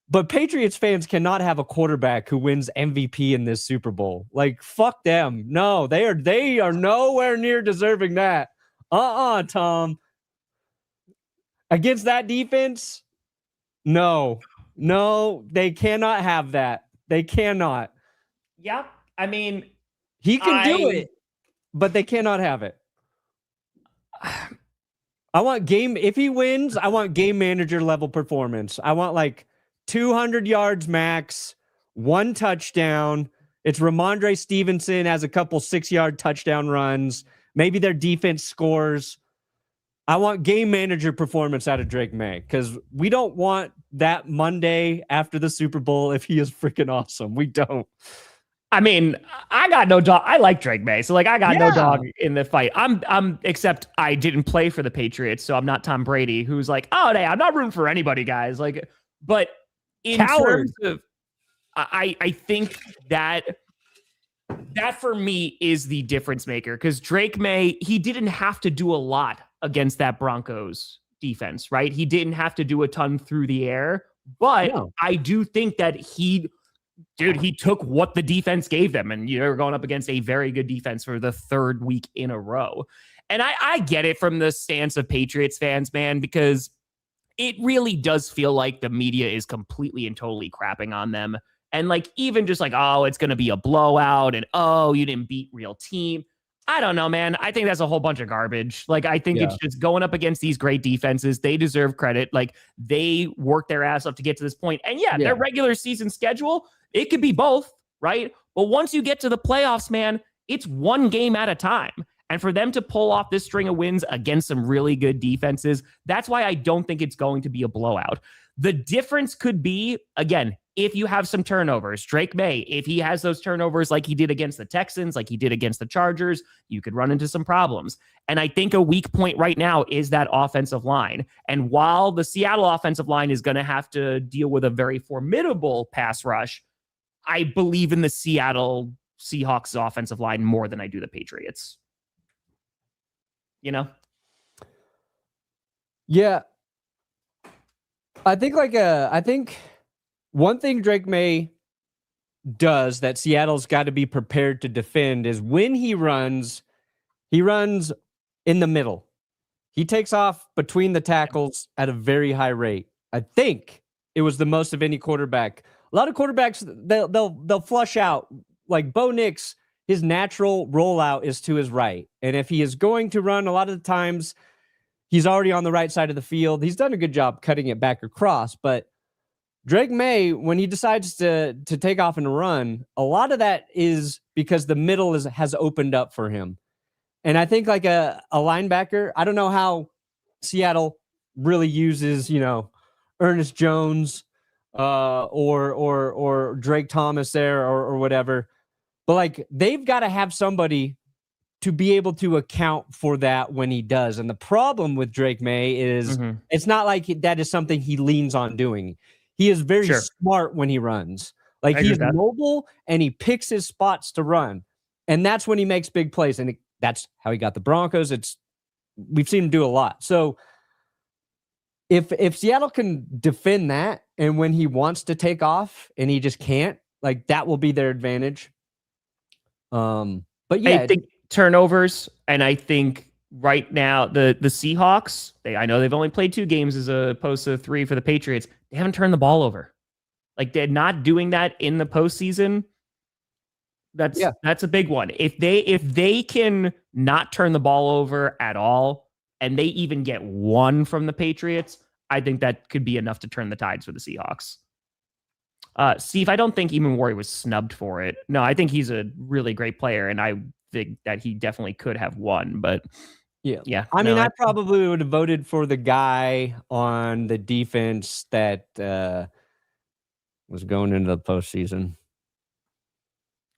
but Patriots fans cannot have a quarterback who wins MVP in this Super Bowl. Like, fuck them. No, they are nowhere near deserving that. Tom. Against that defense, no, they cannot have that. They cannot.
Yeah, I mean,
he can do it, but they cannot have it. If he wins, I want game manager level performance. I want like 200 yards max, 1 touchdown. It's Ramondre Stevenson has a couple 6-yard touchdown runs. Maybe their defense scores. I want game manager performance out of Drake Maye because we don't want that Monday after the Super Bowl if he is freaking awesome. We don't.
I mean, I got no dog. I like Drake Maye, so like I got no dog in the fight. I'm except I didn't play for the Patriots, so I'm not Tom Brady, who's like, oh, hey, I'm not rooting for anybody, guys. Like, but in terms of, I think that for me is the difference maker because Drake Maye, he didn't have to do a lot against that Broncos defense, right? He didn't have to do a ton through the air, but I do think that he took what the defense gave them, and you're going up against a very good defense for the 3rd week in a row. And I get it from the stance of Patriots fans, man, because it really does feel like the media is completely and totally crapping on them. And like, even just like, oh, it's going to be a blowout and, oh, you didn't beat real team. I don't know, man. I think that's a whole bunch of garbage. Like, I think it's just going up against these great defenses. They deserve credit. Like, they worked their ass off to get to this point. And their regular season schedule, it could be both, right? But once you get to the playoffs, man, it's one game at a time. And for them to pull off this string of wins against some really good defenses, that's why I don't think it's going to be a blowout. The difference could be, again, if you have some turnovers. Drake Maye, if he has those turnovers like he did against the Texans, like he did against the Chargers, you could run into some problems. And I think a weak point right now is that offensive line. And while the Seattle offensive line is going to have to deal with a very formidable pass rush, I believe in the Seattle Seahawks offensive line more than I do the Patriots. You know?
Yeah. I think one thing Drake Maye does that Seattle's got to be prepared to defend is when he runs in the middle. He takes off between the tackles at a very high rate. I think it was the most of any quarterback. A lot of quarterbacks, they'll flush out. Like Bo Nix, his natural rollout is to his right. And if he is going to run, a lot of the times he's already on the right side of the field. He's done a good job cutting it back across. But Drake Maye, when he decides to take off and run, a lot of that is because the middle has opened up for him. And I think like a linebacker, I don't know how Seattle really uses, Ernest Jones or Drake Thomas there or whatever. But like they've got to have somebody to be able to account for that when he does. And the problem with Drake Maye is it's not like that is something he leans on doing. He is very smart when he runs. Like he's mobile and he picks his spots to run. And that's when he makes big plays. And that's how he got the Broncos. We've seen him do a lot. So if Seattle can defend that, and when he wants to take off and he just can't, like that will be their advantage. But yeah,
I think turnovers, and I think right now the Seahawks, I know they've only played 2 games as opposed to 3 for the Patriots. They haven't turned the ball over. Like they're not doing that in the postseason. That's a big one. If they can not turn the ball over at all, and they even get 1 from the Patriots, I think that could be enough to turn the tides for the Seahawks. Steve, I don't think Eamon was snubbed for it. No, I think he's a really great player, and I think that he definitely could have won. But yeah.
I mean, I probably would have voted for the guy on the defense that was going into the postseason.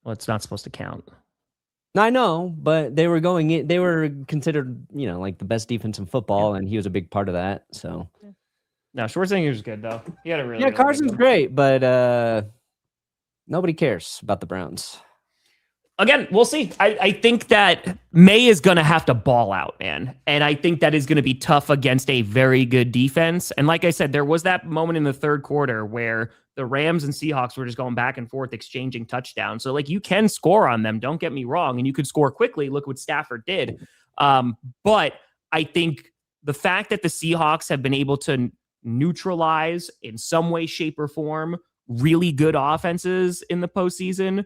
Well, it's not supposed to count.
I know, but they were going in. They were considered, like the best defense in football, and he was a big part of that. So.
No, Schwarzenegger's good though. He had a really
Carson's great, but nobody cares about the Browns.
Again, we'll see. I think that Maye is going to have to ball out, man. And I think that is going to be tough against a very good defense. And like I said, there was that moment in the third quarter where the Rams and Seahawks were just going back and forth, exchanging touchdowns. So like you can score on them, don't get me wrong. And you could score quickly. Look what Stafford did. But I think the fact that the Seahawks have been able to neutralize in some way, shape, or form really good offenses in the postseason,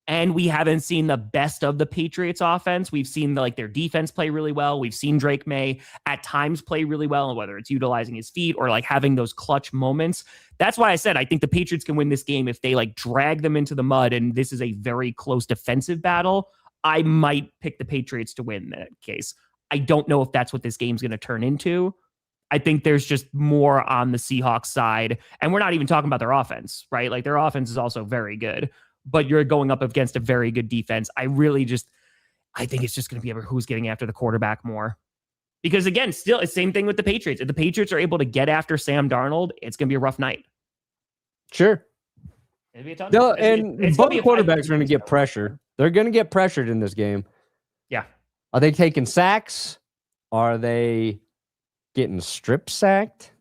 and we haven't seen the best of the Patriots offense. We've seen their defense play really well. We've seen Drake Maye at times play really well, and whether it's utilizing his feet or like having those clutch moments. That's why I said I think the Patriots can win this game if they drag them into the mud, and this is a very close defensive battle. I might pick the Patriots to win in that case. I don't know if that's what this game's going to turn into. I think there's just more on the Seahawks side, and we're not even talking about their offense, right? Like their offense is also very good, but you're going up against a very good defense. I think it's just going to be who's getting after the quarterback more. Because again, still, it's the same thing with the Patriots. If the Patriots are able to get after Sam Darnold, it's going to be a rough night.
Sure.
It'll be a tough
night. And both quarterbacks are going to get pressure. They're going to get pressured in this game.
Yeah.
Are they taking sacks? Are they getting strip sacked?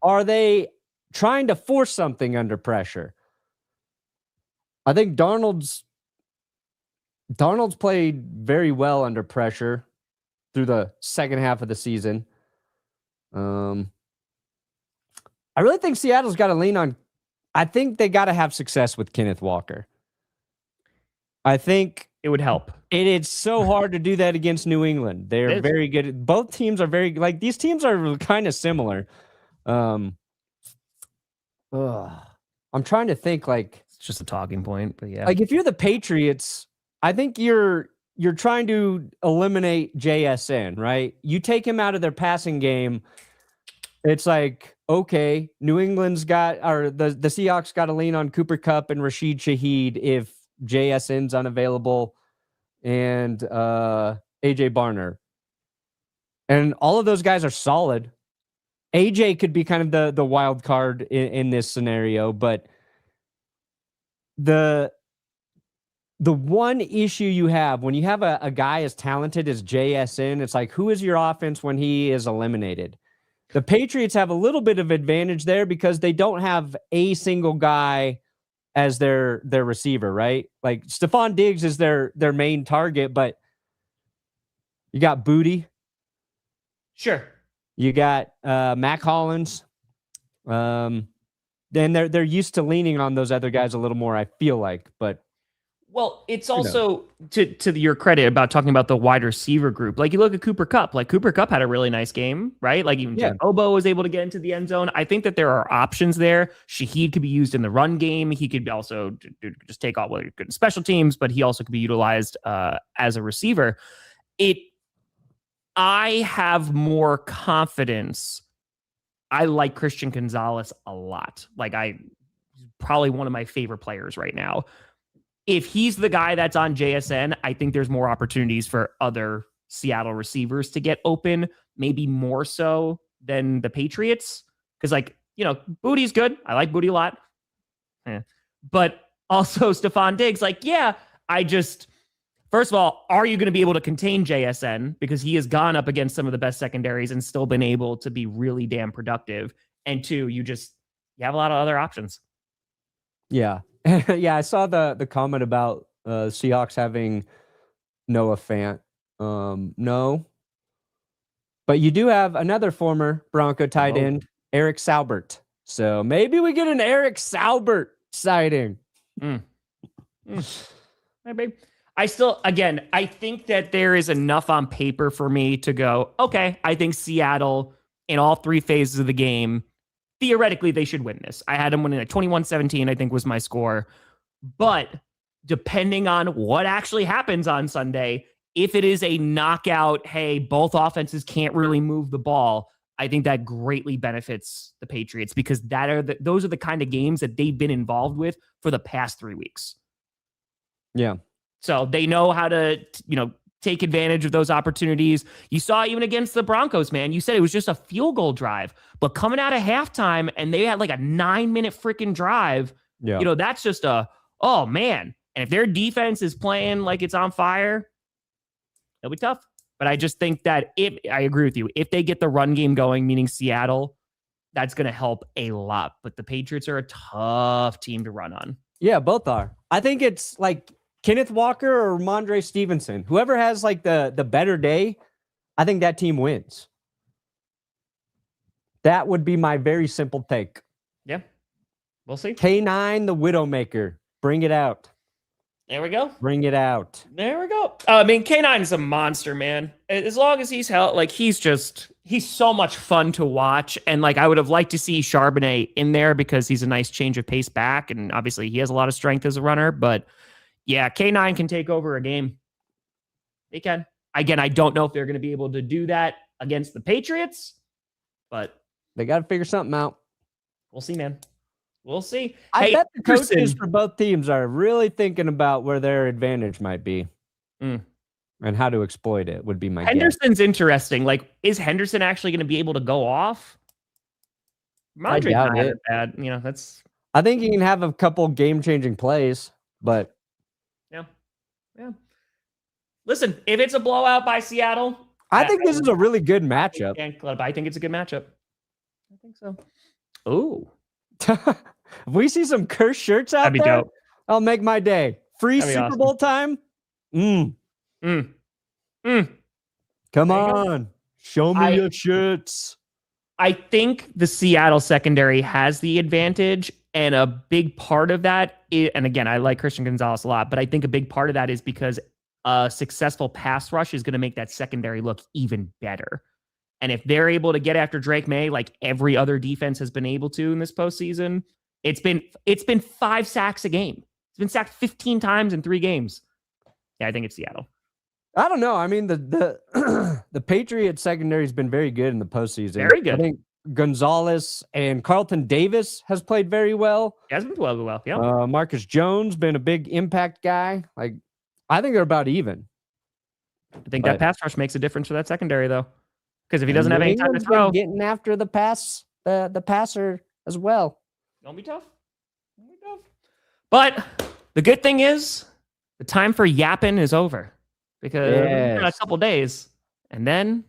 Are they trying to force something under pressure? I think Darnold's played very well under pressure through the second half of the season. I really think Seattle's got to lean on I think they got to have success with Kenneth Walker. I think
it would help.
It's so hard to do that against New England. They're very good. Both teams are very like these teams are kind of similar. I'm trying to think like
it's just a talking point, but yeah.
Like if you're the Patriots, I think you're trying to eliminate JSN, right? You take him out of their passing game. It's like, okay, New England's got or the Seahawks got to lean on Cooper Kupp and Rashid Shaheed if JSN's unavailable. And AJ Barner. And all of those guys are solid. AJ could be kind of the wild card in this scenario, but the one issue you have when you have a guy as talented as JSN, it's like, who is your offense when he is eliminated? The Patriots have a little bit of advantage there because they don't have a single guy as their receiver, right? Like Stephon Diggs is their main target, but you got Booty.
Sure.
You got Mac Hollins. Then they're used to leaning on those other guys a little more, I feel like, but
well, it's also to your credit about talking about the wide receiver group. Like you look at Cooper Kupp. Like Cooper Kupp had a really nice game, right? Like even Jim Bobo was able to get into the end zone. I think that there are options there. Shaheed could be used in the run game. He could also just take off good special teams, but he also could be utilized as a receiver. I have more confidence. I like Christian Gonzalez a lot. Like he's probably one of my favorite players right now. If he's the guy that's on JSN, I think there's more opportunities for other Seattle receivers to get open, maybe more so than the Patriots. Because, Booty's good. I like Booty a lot. But also Stephon Diggs, first of all, are you going to be able to contain JSN? Because he has gone up against some of the best secondaries and still been able to be really damn productive. And two, you have a lot of other options.
Yeah. Yeah, I saw the comment about Seahawks having Noah Fant. No. But you do have another former Bronco tight end, Eric Saubert. So maybe we get an Eric Saubert sighting.
Maybe. I think that there is enough on paper for me to go, okay, I think Seattle in all three phases of the game, theoretically, they should win this. I had them winning 21-17, I think was my score. But depending on what actually happens on Sunday, if it is a knockout, hey, both offenses can't really move the ball, I think that greatly benefits the Patriots because those are the kind of games that they've been involved with for the past 3 weeks.
Yeah.
So they know how to, take advantage of those opportunities. You saw even against the Broncos, man. You said it was just a field goal drive, but coming out of halftime and they had like a 9-minute freaking drive. Yeah. That's just oh man. And if their defense is playing like it's on fire, it'll be tough. But I just think that I agree with you, if they get the run game going, meaning Seattle, that's going to help a lot. But the Patriots are a tough team to run on.
Yeah, both are. I think it's like Kenneth Walker or Ramondre Stevenson. Whoever has like the better day, I think that team wins. That would be my very simple take.
Yeah. We'll see.
K9, the Widowmaker. Bring it out.
There we go.
Bring it out.
There we go. K9 is a monster, man. As long as he's held, he's so much fun to watch. And I would have liked to see Charbonnet in there because he's a nice change of pace back. And obviously he has a lot of strength as a runner, but yeah, K9 can take over a game. They can. Again, I don't know if they're going to be able to do that against the Patriots, but
they got to figure something out.
We'll see, man. We'll see.
I bet the coaches for both teams are really thinking about where their advantage might be and how to exploit it would be my
Henderson's
guess.
Interesting. Is Henderson actually going to be able to go off?
I doubt it.
That's.
I think he can have a couple game-changing plays, but.
Yeah. Listen, if it's a blowout by Seattle,
I think this is a really good matchup.
I think it's a good matchup. I think so. Oh.
If we see some cursed shirts out there, dope. I'll make my day. Free Super Bowl time? Come on. Show me your shirts.
I think the Seattle secondary has the advantage. And a big part of that is, and again, I like Christian Gonzalez a lot, but I think a big part of that is because a successful pass rush is going to make that secondary look even better. And if they're able to get after Drake Maye, like every other defense has been able to in this postseason, it's been 5 sacks a game. It's been sacked 15 times in 3 games. Yeah, I think it's Seattle.
I don't know. I mean, the Patriots secondary has been very good in the postseason.
Very good.
I think Gonzalez and Carlton Davis has played very well.
He has been playing well. Yeah.
Marcus Jones been a big impact guy. Like, I think they're about even.
I think that pass rush makes a difference for that secondary, though, because if he doesn't have any time to
England's
throw,
getting after the passer as well.
Don't be tough. But the good thing is the time for yapping is over, because in a couple days, and then.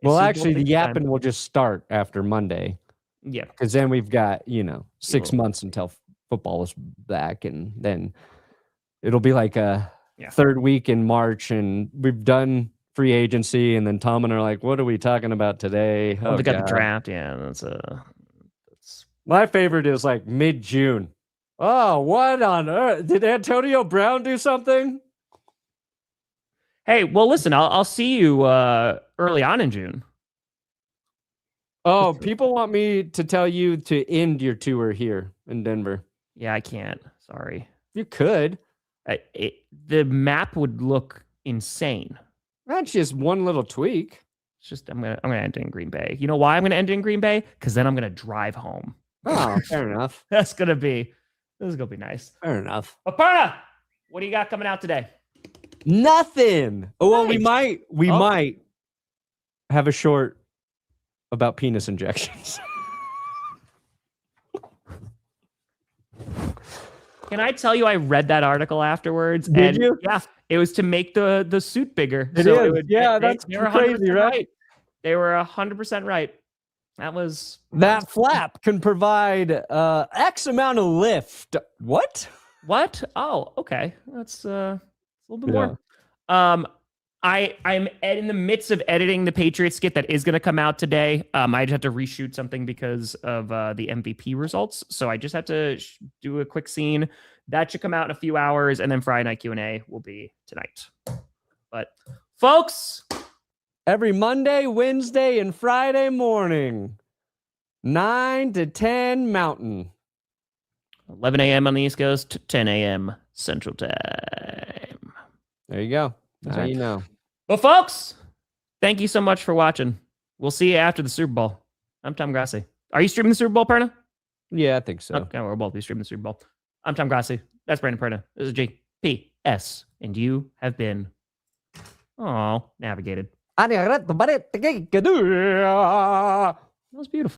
Well, actually, the yapping will just start after Monday.
Yeah.
Because then we've got, 6 months until football is back. And then it'll be like a third week in March. And we've done free agency. And then Tom and I are like, what are we talking about today?
Oh, we got the draft. Yeah. That's
my favorite is like mid-June. Oh, what on earth? Did Antonio Brown do something?
Hey, well, listen, I'll see you early on in June.
Oh, people want me to tell you to end your tour here in Denver.
Yeah, I can't. Sorry.
You could.
The map would look insane.
That's just one little tweak.
It's just I'm gonna end it in Green Bay. You know why I'm gonna end it in Green Bay? Because then I'm gonna drive home.
Oh, fair enough.
This is gonna be nice.
Fair enough.
Perna, what do you got coming out today?
Nothing. Oh, well, we might have a short about penis injections.
Can I tell you, I read that article afterwards.
Did you?
Yeah, it was to make the suit bigger.
That's crazy, right?
They were 100% right.
That flap can provide X amount of lift. What?
Oh, okay. That's a little bit more. I'm in the midst of editing the Patriots skit that is going to come out today. I just have to reshoot something because of the MVP results. So I just have to do a quick scene. That should come out in a few hours, and then Friday night Q&A will be tonight. But folks,
every Monday, Wednesday, and Friday morning, 9 to 10 Mountain.
11 a.m. on the East Coast, 10 a.m. Central Time.
There you go. That's how you know.
Well, folks, thank you so much for watching. We'll see you after the Super Bowl. I'm Tom Grossi. Are you streaming the Super Bowl, Perna?
Yeah, I think so.
Okay, we'll both be streaming the Super Bowl. I'm Tom Grossi. That's Brandon Perna. This is GPS. And you have been navigated. That was beautiful.